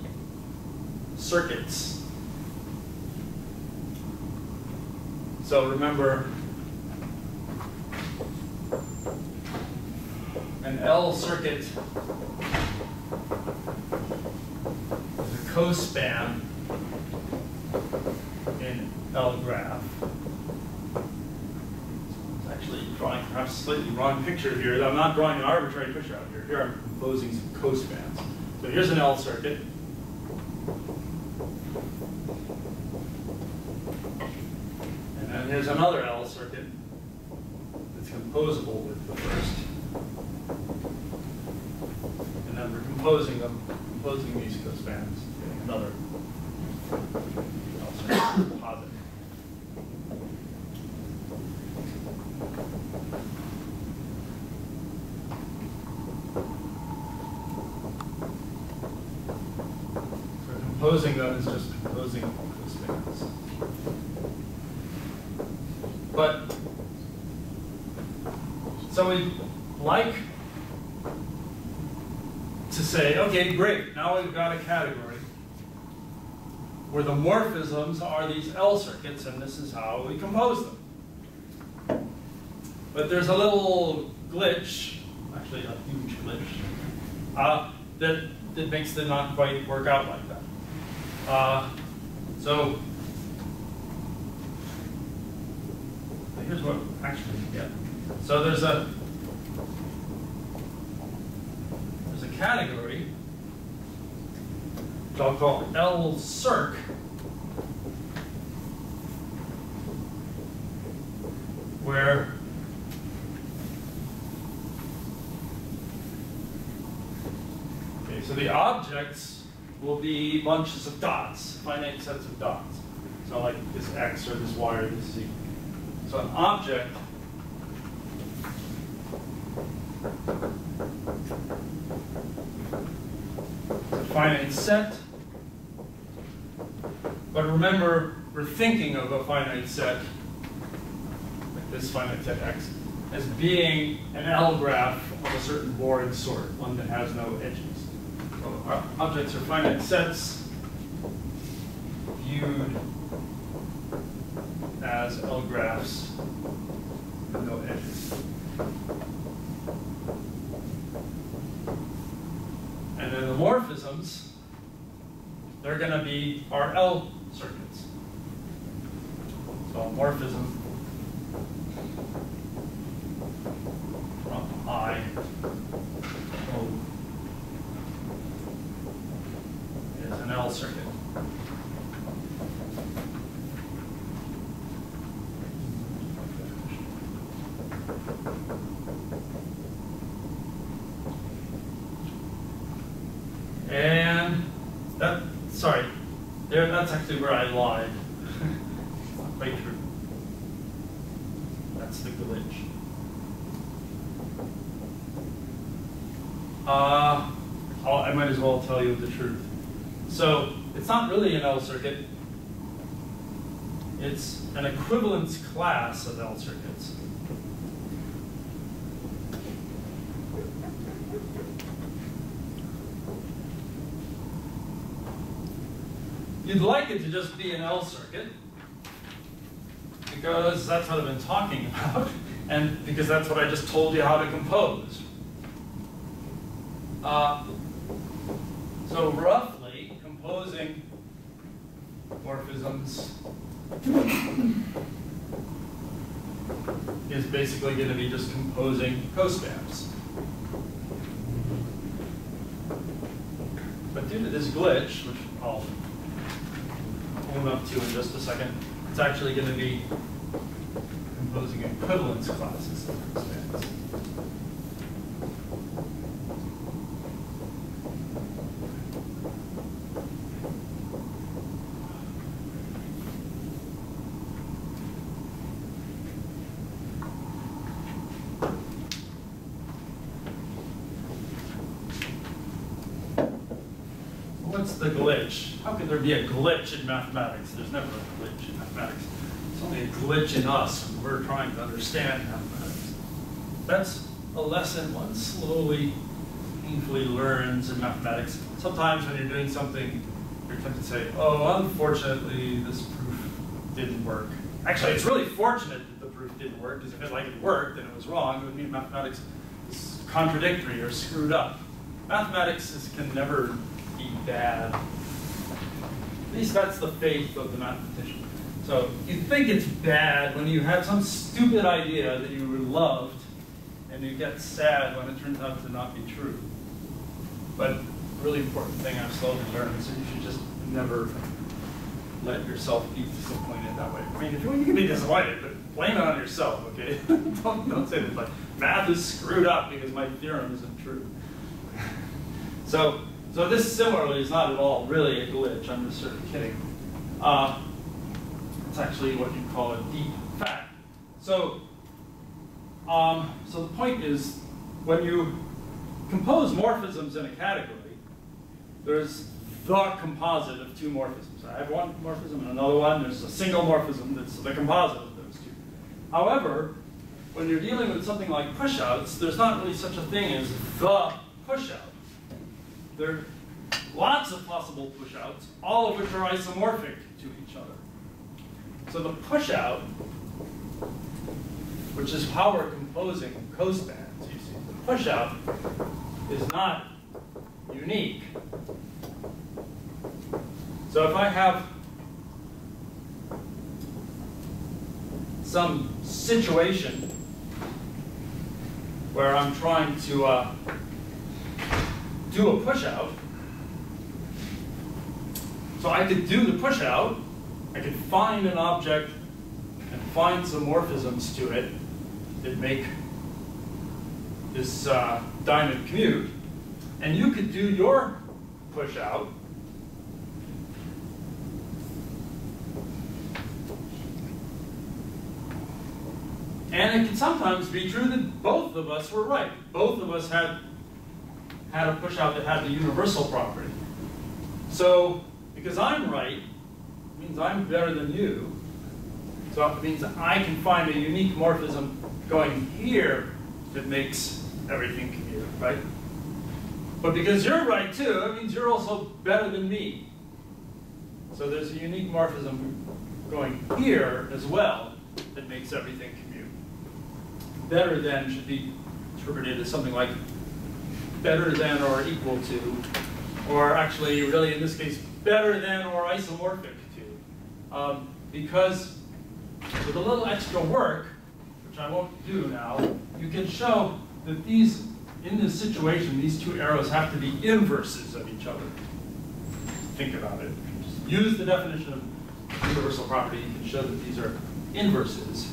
circuits. So remember, an L circuit is a cospan in L graph. I'm actually drawing perhaps a slightly wrong picture here. I'm not drawing an arbitrary pushout here. Here I'm composing some cospans. So here's an L circuit. And here's another L circuit that's composable with the first. And then we're composing these cospans, getting another L circuit positive. So composing them is just composing cospans. But, so we'd like to say, okay, great, now we've got a category where the morphisms are these L circuits, and this is how we compose them. But there's a little glitch, actually a huge glitch, that makes it not quite work out like that. So here's what actually you get. So there's a category, which I'll call L circ, where so the objects will be bunches of dots, finite sets of dots. So like this X or this Y or this Z. So an object finite set. But remember, we're thinking of a finite set, like this finite set X, as being an L graph of a certain boring sort, one that has no edges. So our objects are finite sets viewed as L graphs with no edges. And then the morphisms, they're going to be our L circuits. So a morphism from I O is an L circuit. And that, sorry, there, that's actually where I lied. It's not quite true. That's the glitch. I might as well tell you the truth. So it's not really an L circuit. It's an equivalence class of L circuits. You'd like it to just be an L circuit, because that's what I've been talking about, and because that's what I just told you how to compose. So roughly, composing morphisms is basically going to be just composing cospans. But due to this glitch, which I'll own up to in just a second, it's actually going to be composing equivalence classes of cospans. What's the glitch? How could there be a glitch in mathematics? There's never a glitch in mathematics. It's only a glitch in us when we're trying to understand mathematics. That's a lesson one slowly, painfully learns in mathematics. Sometimes when you're doing something, you're tempted to say, oh, unfortunately, this proof didn't work. Actually, it's really fortunate that the proof didn't work, because if it worked and it was wrong, it would mean mathematics is contradictory or screwed up. Mathematics can never be bad. At least that's the faith of the mathematician. So you think it's bad when you have some stupid idea that you loved, and you get sad when it turns out to not be true. But a really important thing I've slowly learned is that you should just never let yourself be disappointed that way. I mean, if you can be disappointed, but blame it on yourself, okay? don't say this, like, math is screwed up because my theorem isn't true. So this similarly is not at all really a glitch. I'm just sort of kidding. It's actually what you call a deep fact. So the point is, when you compose morphisms in a category, there's the composite of two morphisms. I have one morphism and another one. There's a single morphism that's the composite of those two. However, when you're dealing with something like pushouts, there's not really such a thing as the pushout. There are lots of possible pushouts, all of which are isomorphic to each other. So the pushout, which is how we're composing cospans, you see, the pushout is not unique. So if I have some situation where I'm trying to do a pushout, so I could do the pushout, I could find an object and find some morphisms to it that make this diamond commute, and you could do your pushout and it can sometimes be true that both of us were right. Both of us had a pushout that had the universal property. So because I'm right, it means I'm better than you. So it means I can find a unique morphism going here that makes everything commute, right? But because you're right too, it means you're also better than me. So there's a unique morphism going here as well that makes everything commute. Better than should be interpreted as something like better than or equal to, or actually really in this case, better than or isomorphic to. Because with a little extra work, which I won't do now, you can show that these, in this situation, these two arrows have to be inverses of each other. Think about it. Just use the definition of universal property, you can show that these are inverses.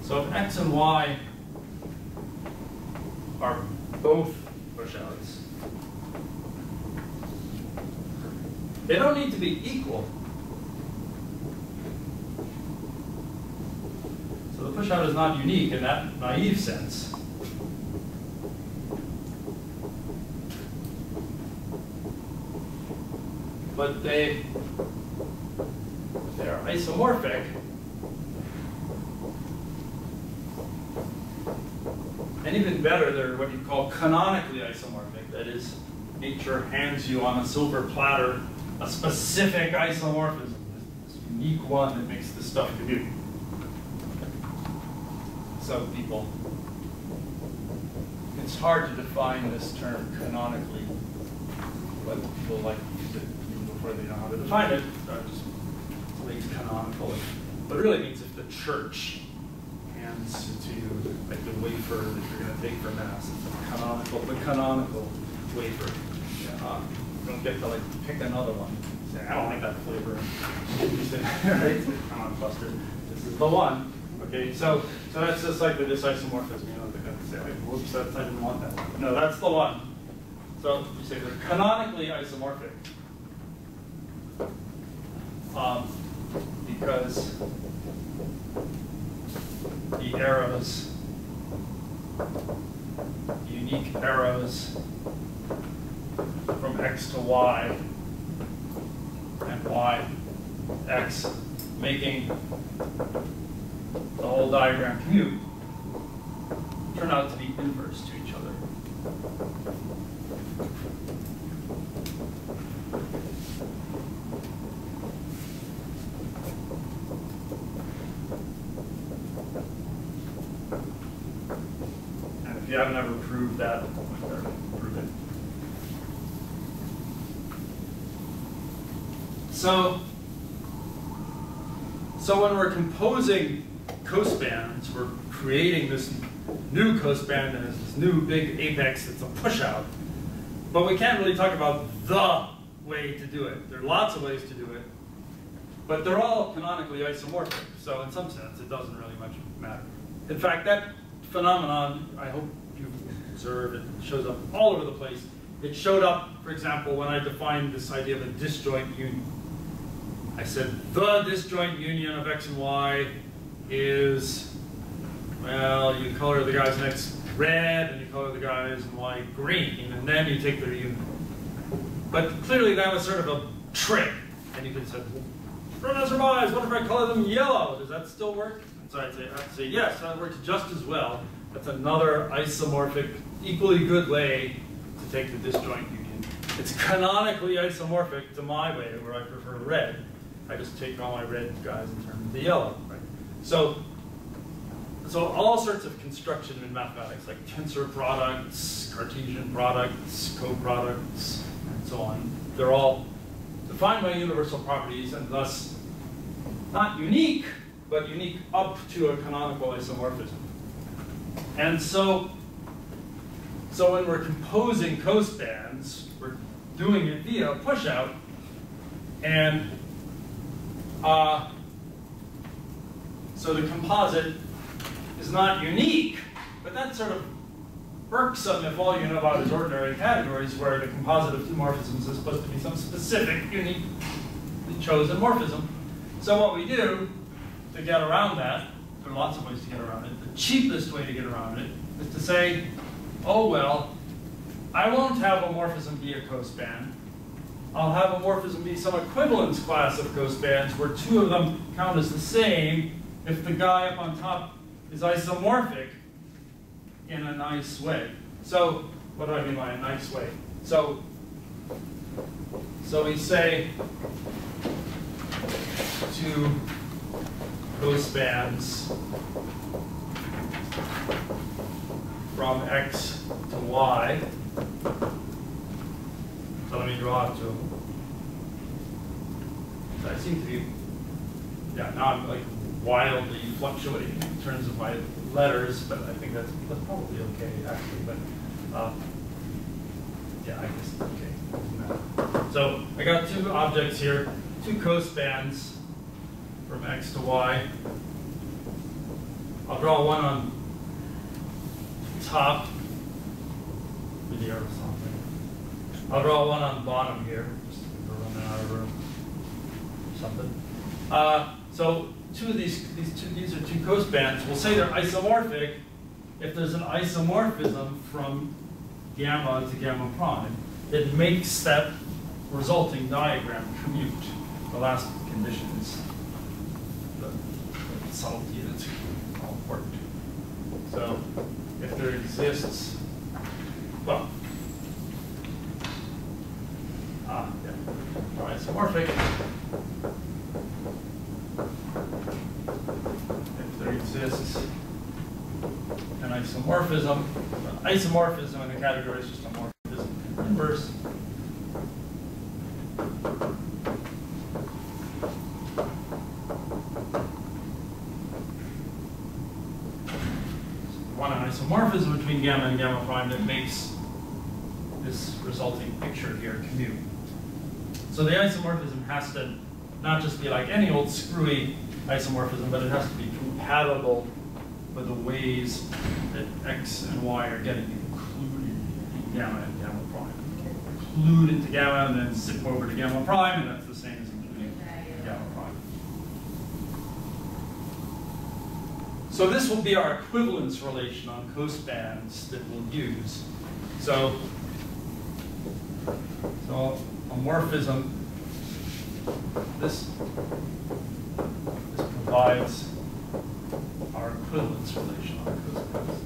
So if x and y are both pushouts, they don't need to be equal. So the pushout is not unique in that naive sense. But they're isomorphic. And even better, they're what you call canonically isomorphic. That is, nature hands you on a silver platter a specific isomorphism, this unique one that makes this stuff commute. So people, it's hard to define this term canonically, but people like to use it before they know how to define it. Just it's canonical. But it really means if the church hands it to you, like the wafer that you're going to take for Mass, it's the canonical wafer. You don't get to like pick another one. Say, I don't like that flavor. You say, right? Come on, Buster. This is the one. Okay, so that's just like this isomorphism. You know, they're going to say, like, whoops, I didn't want that one. No, that's the one. So you say they're canonically isomorphic. Because the arrows, unique arrows from x to y and y, x, making the whole diagram commute, turn out to be inverse to each other. And if you haven't ever proved that, prove it. So when we're composing cospans, we're creating this new cospan that has this new big apex that's a pushout. But we can't really talk about the way to do it. There are lots of ways to do it. But they're all canonically isomorphic. So in some sense, it doesn't really much matter. In fact, that phenomenon, I hope you've observed, it shows up all over the place. It showed up, for example, when I defined this idea of a disjoint union. I said the disjoint union of x and y is, well, you color the guys next red, and you color the guys in y green, and then you take their union. But clearly that was sort of a trick. And you could say, Professor Mize, what if I color them yellow? Does that still work? And so I'd say, yes, that works just as well. That's another isomorphic, equally good way to take the disjoint union. It's canonically isomorphic to my way, where I prefer red. I just take all my red guys and turn them to yellow, right? So all sorts of construction in mathematics, like tensor products, Cartesian products, coproducts, and so on, they're all defined by universal properties and thus not unique, but unique up to a canonical isomorphism. And so when we're composing cospans, we're doing it via a pushout, and so the composite is not unique, but that's sort of irksome if all you know about is ordinary categories where the composite of two morphisms is supposed to be some specific, uniquely chosen morphism. So what we do to get around that, there are lots of ways to get around it. The cheapest way to get around it is to say, oh well, I won't have a morphism be a cospan, I'll have a morphism be some equivalence class of cospans where two of them count as the same if the guy up on top is isomorphic in a nice way. So what do I mean by a nice way? So we say two cospans from x to y. So let me draw it to them. So I seem to be, yeah, now I'm like wildly fluctuating in terms of my letters, but I think that's probably okay actually. But yeah, I guess it's okay. So I got two objects here, two cospans from x to y. I'll draw one on top with the arrow something. I'll draw one on bottom here, just to run out of room. Something. So two of these are two cospans. We'll say they're isomorphic if there's an isomorphism from gamma to gamma prime. It makes that resulting diagram commute. The last condition is the subtlety that's all important. So if there exists, well, isomorphic. If there exists an isomorphism, isomorphism in the category is just a morphism inverse. One an isomorphism between gamma and gamma prime that makes this resulting picture here commute. So the isomorphism has to not just be like any old screwy isomorphism, but it has to be compatible with the ways that x and y are getting included in gamma and gamma prime. Include into gamma and then zip over to gamma prime, and that's the same as including gamma prime. So this will be our equivalence relation on cospans that we'll use. So a morphism, this provides our equivalence relation on cospans.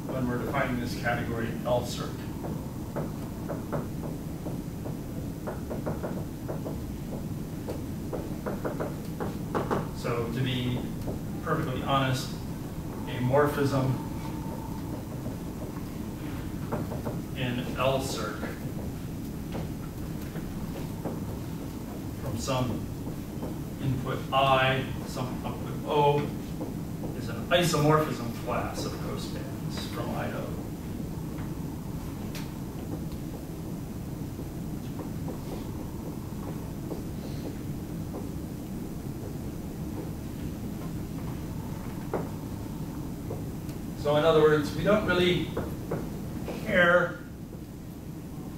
When we're defining this category L-circ. So to be perfectly honest, a morphism in L-circ from some input I, some output O, is an isomorphism class of cospans from I to O. So in other words, we don't really care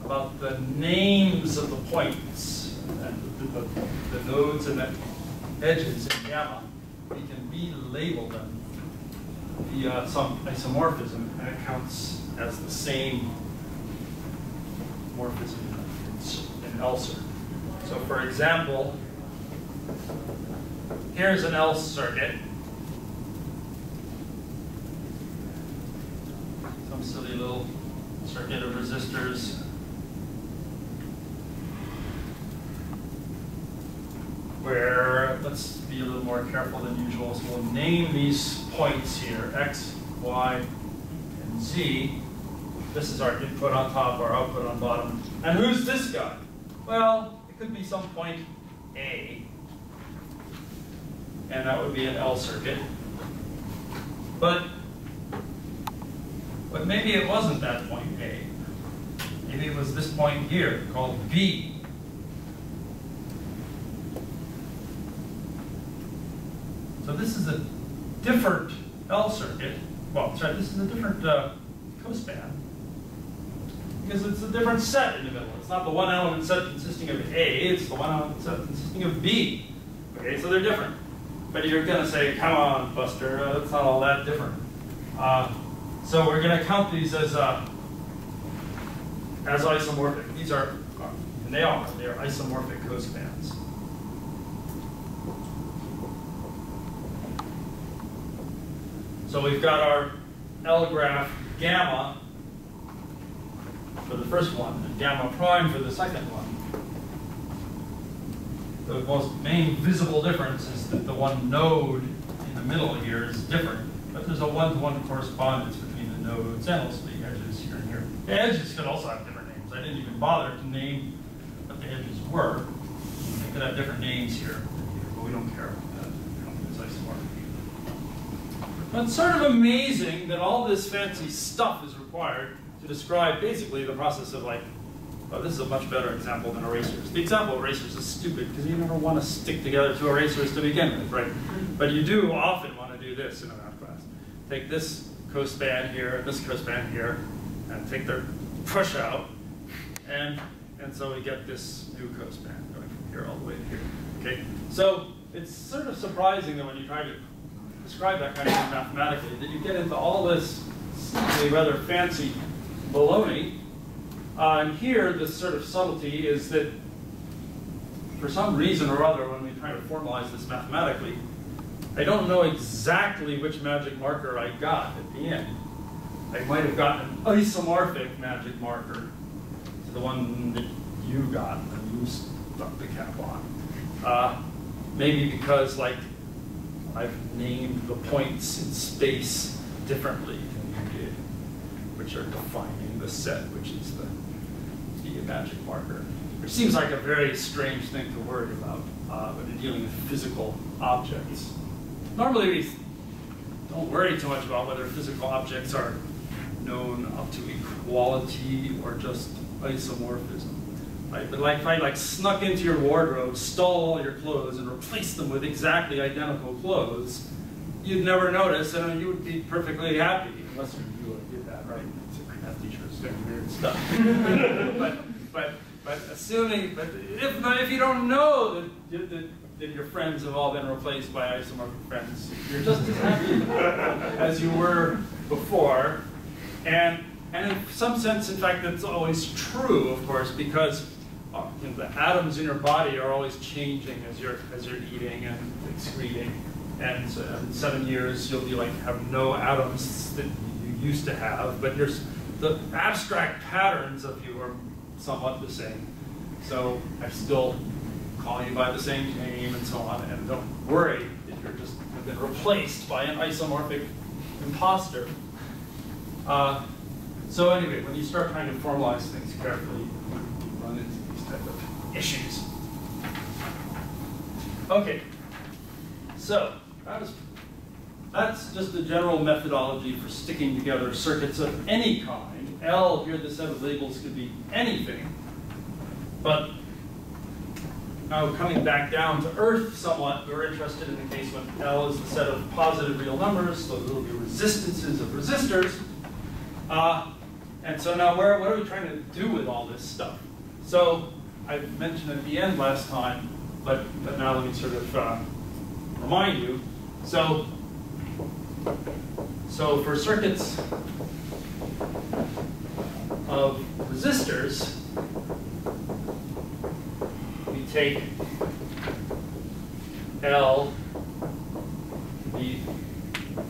about the names of the points, and the nodes and the edges in gamma. We can relabel them via some isomorphism, and it counts as the same morphism in L-circ. So for example, here's an L circuit. Some silly little circuit of resistors. Where, let's be a little more careful than usual. So we'll name these points here, X, Y, and Z. This is our input on top, our output on bottom. And who's this guy? Well, it could be some point A. And that would be an L circuit. But maybe it wasn't that point A. Maybe it was this point here called B. So this is a different L circuit. Well, sorry, this is a different cospan. Because it's a different set in the middle. It's not the one element set consisting of A, it's the one element set consisting of B. Okay, so they're different. But you're going to say, come on, Buster, it's not all that different. So we're going to count these as isomorphic. These are, and they are isomorphic cospans. So we've got our L graph gamma for the first one, and gamma prime for the second one. The most main visible difference is that the one node in the middle here is different, but there's a one-to-one correspondence between the nodes and also the edges here and here. The edges could also have different names. I didn't even bother to name what the edges were. They could have different names here and here, but we don't care about that. It's isomorphic. But it's sort of amazing that all this fancy stuff is required to describe basically the process of like, well, this is a much better example than erasers. The example of erasers is stupid because you never want to stick together two erasers to begin with, right? But you do often want to do this in a math class. Take this cospan here and this cospan here and take their push out, and so we get this new cospan going from here all the way to here. Okay, so it's sort of surprising that when you try to describe that kind of thing mathematically, that you get into all this rather fancy baloney. And here, this sort of subtlety is that for some reason or other, when we try to formalize this mathematically, I don't know exactly which magic marker I got at the end. I might have gotten an isomorphic magic marker to the one that you got and you stuck the cap on. Maybe because like I've named the points in space differently than you did, which are defining the set, which is the magic marker, which seems like a very strange thing to worry about when you're dealing with physical objects. Normally we don't worry too much about whether physical objects are known up to equality or just isomorphism. Right? But like if I snuck into your wardrobe, stole all your clothes, and replaced them with exactly identical clothes, you'd never notice, and you would be perfectly happy, unless you did that, right? Math teachers doing weird stuff. but assuming, if you don't know that your friends have all been replaced by isomorphic friends, you're just as happy as you were before, and in some sense, in fact, that's always true, of course, because the atoms in your body are always changing as you're eating and excreting, and so in 7 years you'll be like have no atoms that you used to have, but the abstract patterns of you are somewhat the same. So I still call you by the same name and so on, and don't worry if you're just have been replaced by an isomorphic imposter. So anyway, when you start trying to formalize things carefully, you run into these type of issues. Okay, so that's just a general methodology for sticking together circuits of any kind. L, here the set of labels could be anything. But now coming back down to earth somewhat, we're interested in the case when L is the set of positive real numbers, so there will be resistances of resistors. And so now what are we trying to do with all this stuff? So I mentioned at the end last time, but now let me sort of remind you. So for circuits of resistors, we take L to be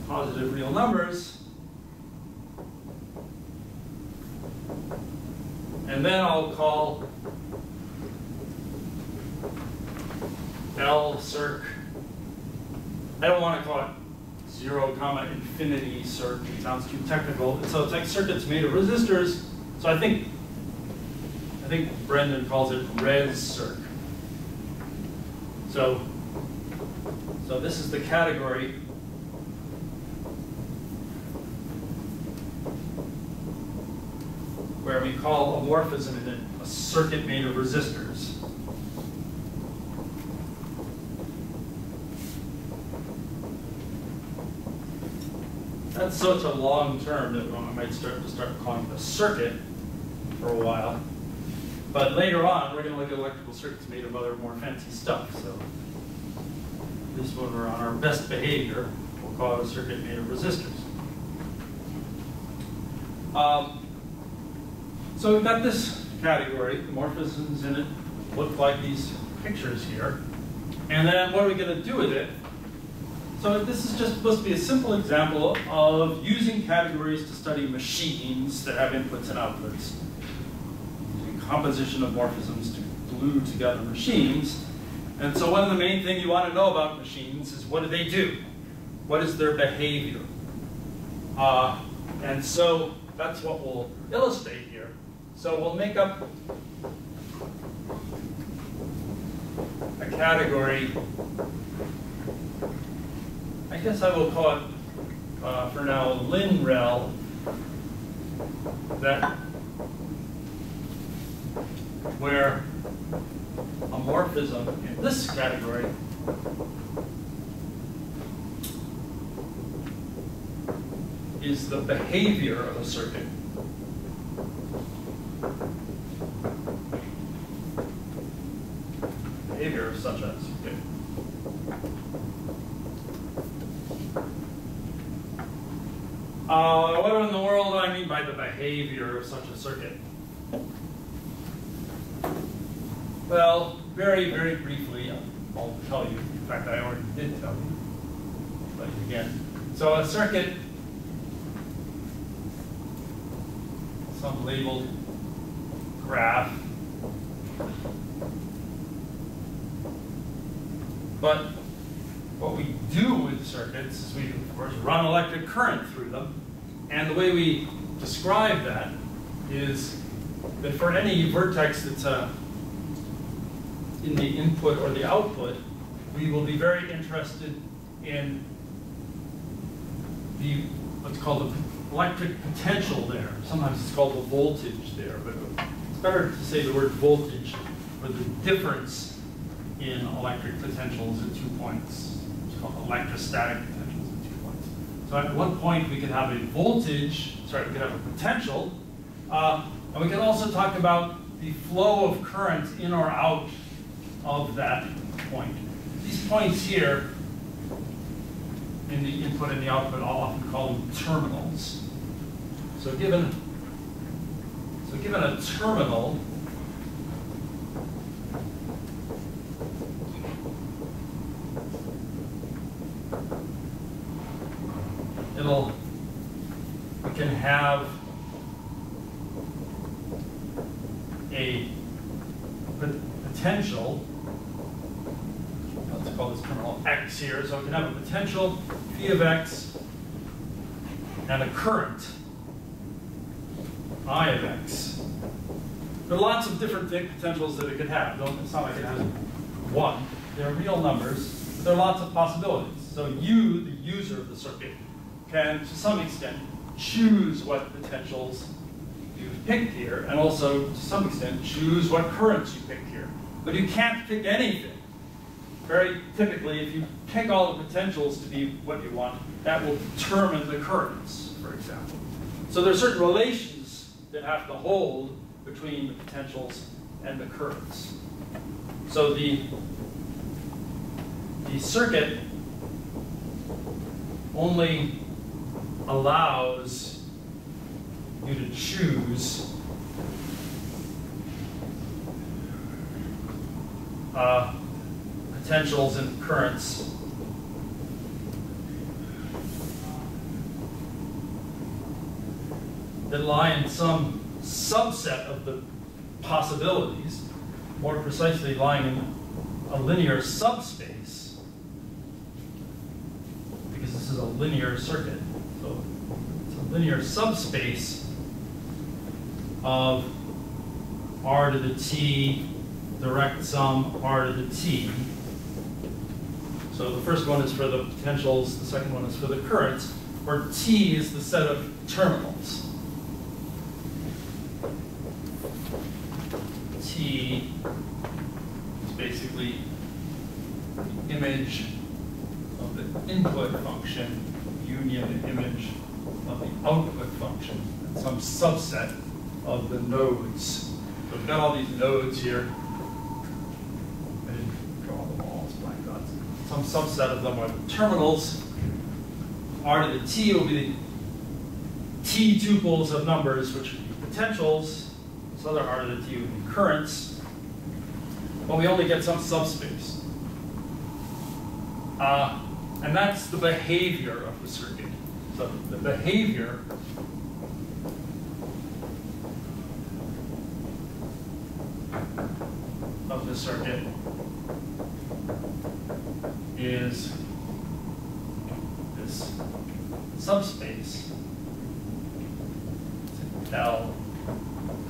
positive real numbers, and then I'll call L circ. I don't want to call it 0, infinity circ. It sounds too technical. So it's like circuits made of resistors. So I think Brendan calls it res circ. So this is the category where we call a morphism a circuit made of resistors. That's such a long term that I might start calling it a circuit for a while. But later on, we're going to look at electrical circuits made of other more fancy stuff. So at least when we're on our best behavior, we'll call it a circuit made of resistors. So we've got this category, the morphisms in it look like these pictures here. And then what are we going to do with it? So this is just supposed to be a simple example of using categories to study machines that have inputs and outputs. Using composition of morphisms to glue together machines. And so one of the main things you want to know about machines is what do they do? What is their behavior? And so that's what we'll illustrate here. So we'll make up a category. I guess I will call it, for now, linrel, that where a morphism in this category is the behavior of a circuit. Behavior of such a circuit. What in the world do I mean by the behavior of such a circuit? Well, very, very briefly, I'll tell you. In fact, I already did tell you. But again, so a circuit, some labeled graph, but what we do with circuits is we, of course, run electric current through them. And the way we describe that is that for any vertex that's in the input or the output, we will be very interested in the what's called the electric potential there. Sometimes it's called the voltage there, but it's better to say the word voltage for the difference in electric potentials at 2 points. It's called electrostatic potentials at 2 points. So at one point we could have a voltage, we could have a potential, and we can also talk about the flow of current in or out of that point. These points here in the input and the output, I'll often call them terminals. So given a terminal, we can have a potential, let's call this terminal X here, so we can have a potential phi of X and a current I of X. There are lots of different potentials that it could have. It's not like it has one. They're real numbers, but there are lots of possibilities. So you, the user of the circuit, can, to some extent, choose what potentials you've picked here, and also, to some extent, choose what currents you pick here. But you can't pick anything. Very typically, if you pick all the potentials to be what you want, that will determine the currents, for example. So there are certain relations that have to hold between the potentials and the currents. So the circuit only allows you to choose potentials and currents that lie in some subset of the possibilities, more precisely lying in a linear subspace, because this is a linear circuit. So it's a linear subspace of r to the t, direct sum r to the t. So the first one is for the potentials, the second one is for the currents, where t is the set of terminals. T is basically the image of the input function union the image of the output function, and some subset of the nodes. So we've got all these nodes here. I didn't draw them all as blank dots. some subset of them are the terminals. R to the T will be the T tuples of numbers, which would be potentials. This other R to the T would be currents. Well, we only get some subspace. And that's the behavior of the circuit. So the behavior of the circuit is this subspace, L,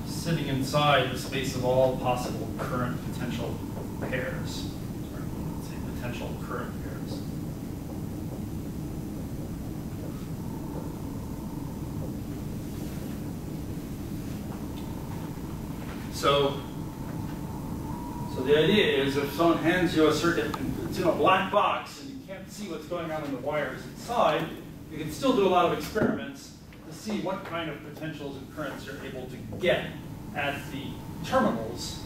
sitting inside the space of all possible current potential pairs, or let's say potential current pairs. So the idea is if someone hands you a circuit and it's in a black box and you can't see what's going on in the wires inside, you can still do a lot of experiments to see what kind of potentials and currents you're able to get at the terminals.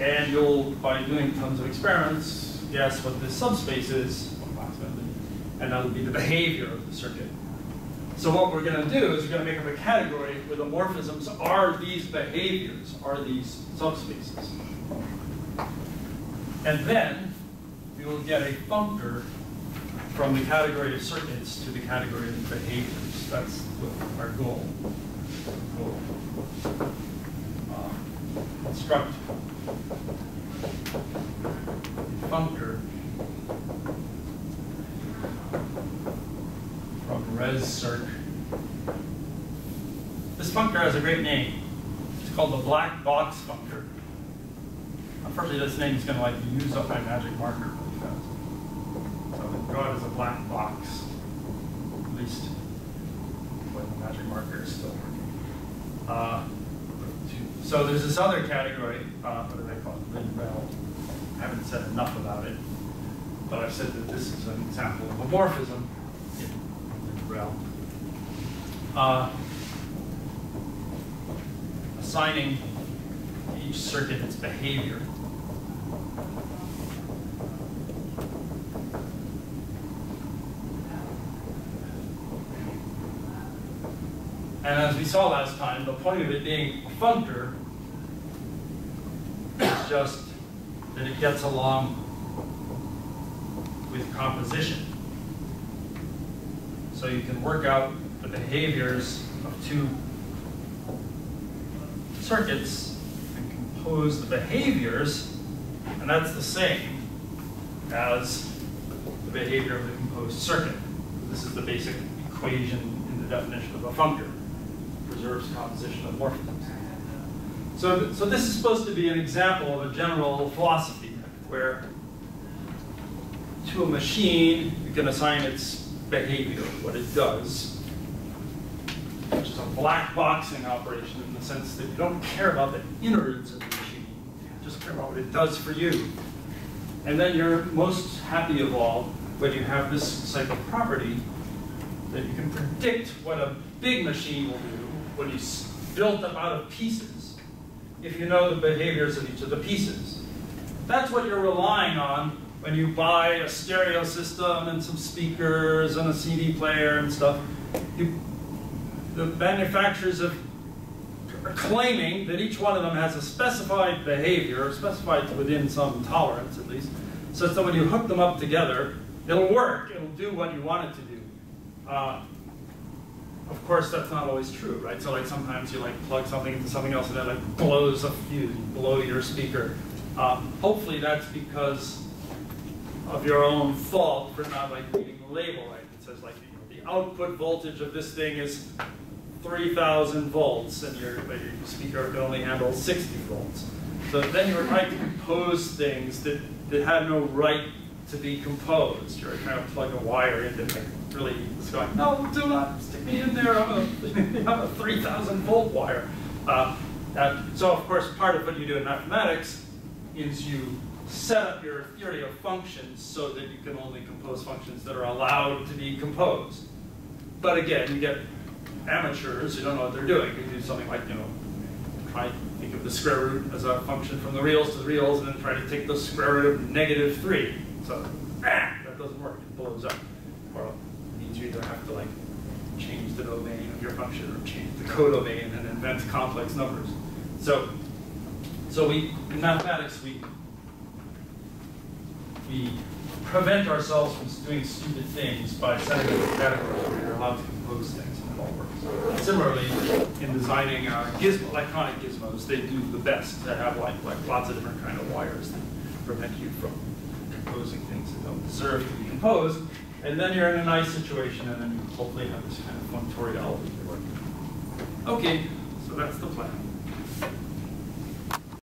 And you'll, by doing tons of experiments, guess what this subspace is, and that'll be the behavior of the circuit. So what we're going to do is we're going to make up a category where the morphisms are these behaviors, are these subspaces. And then we will get a functor from the category of circuits to the category of behaviors. That's our goal. Construct a functor from Resistor. This functor has a great name. It's called the black box functor. Unfortunately, this name is going to use up my magic marker really fast. So we draw it as a black box, at least when the magic marker is still working. So there's this other category, what do they call it? Lid-rel. I haven't said enough about it, but I've said that this is an example of a morphism in Lid-rel. Assigning each circuit its behavior. And as we saw last time, the point of it being a functor is just that it gets along with composition. So you can work out the behaviors of two circuits and compose the behaviors, and that's the same as the behavior of the composed circuit. This is the basic equation in the definition of a functor. Preserves composition of morphisms. So this is supposed to be an example of a general philosophy where to a machine you can assign its behavior, what it does, which is a black boxing operation in the sense that you don't care about the innards of the machine, you just care about what it does for you. And then you're most happy of all when you have this type of property that you can predict what a big machine will do when it's built up out of pieces, if you know the behaviors of each of the pieces. That's what you're relying on when you buy a stereo system and some speakers and a CD player and stuff. The manufacturers are claiming that each one of them has a specified behavior, specified within some tolerance at least, such that when you hook them up together, it'll work, it'll do what you want it to do. Of course, that's not always true, right? So sometimes you plug something into something else and it blows a fuse, blow your speaker. Hopefully that's because of your own fault for not reading the label, right? It says the output voltage of this thing is 3,000 volts and your speaker can only handle 60 volts. So then you're trying to compose things that have no right to be composed. You're trying to plug a wire into it. Really, it's going, no, do not stick me in there. I'm a 3,000 volt wire. So of course, part of what you do in mathematics is you set up your theory of functions so that you can only compose functions that are allowed to be composed. But again, you get amateurs who don't know what they're doing. You do something like, try to think of the square root as a function from the reals to the reals, and then try to take the square root of -3. So, it doesn't work, it blows up. Or it means you either have to like change the domain of your function or change the codomain and invent complex numbers. So we, in mathematics, we prevent ourselves from doing stupid things by setting up categories where you're allowed to compose things and it all works. Similarly, in designing electronic gizmos, they do the best to have like lots of different kind of wires that prevent you from composing things that don't deserve to be composed. And then you're in a nice situation, and then you hopefully have this kind of functoriality you're working on. Okay, so that's the plan.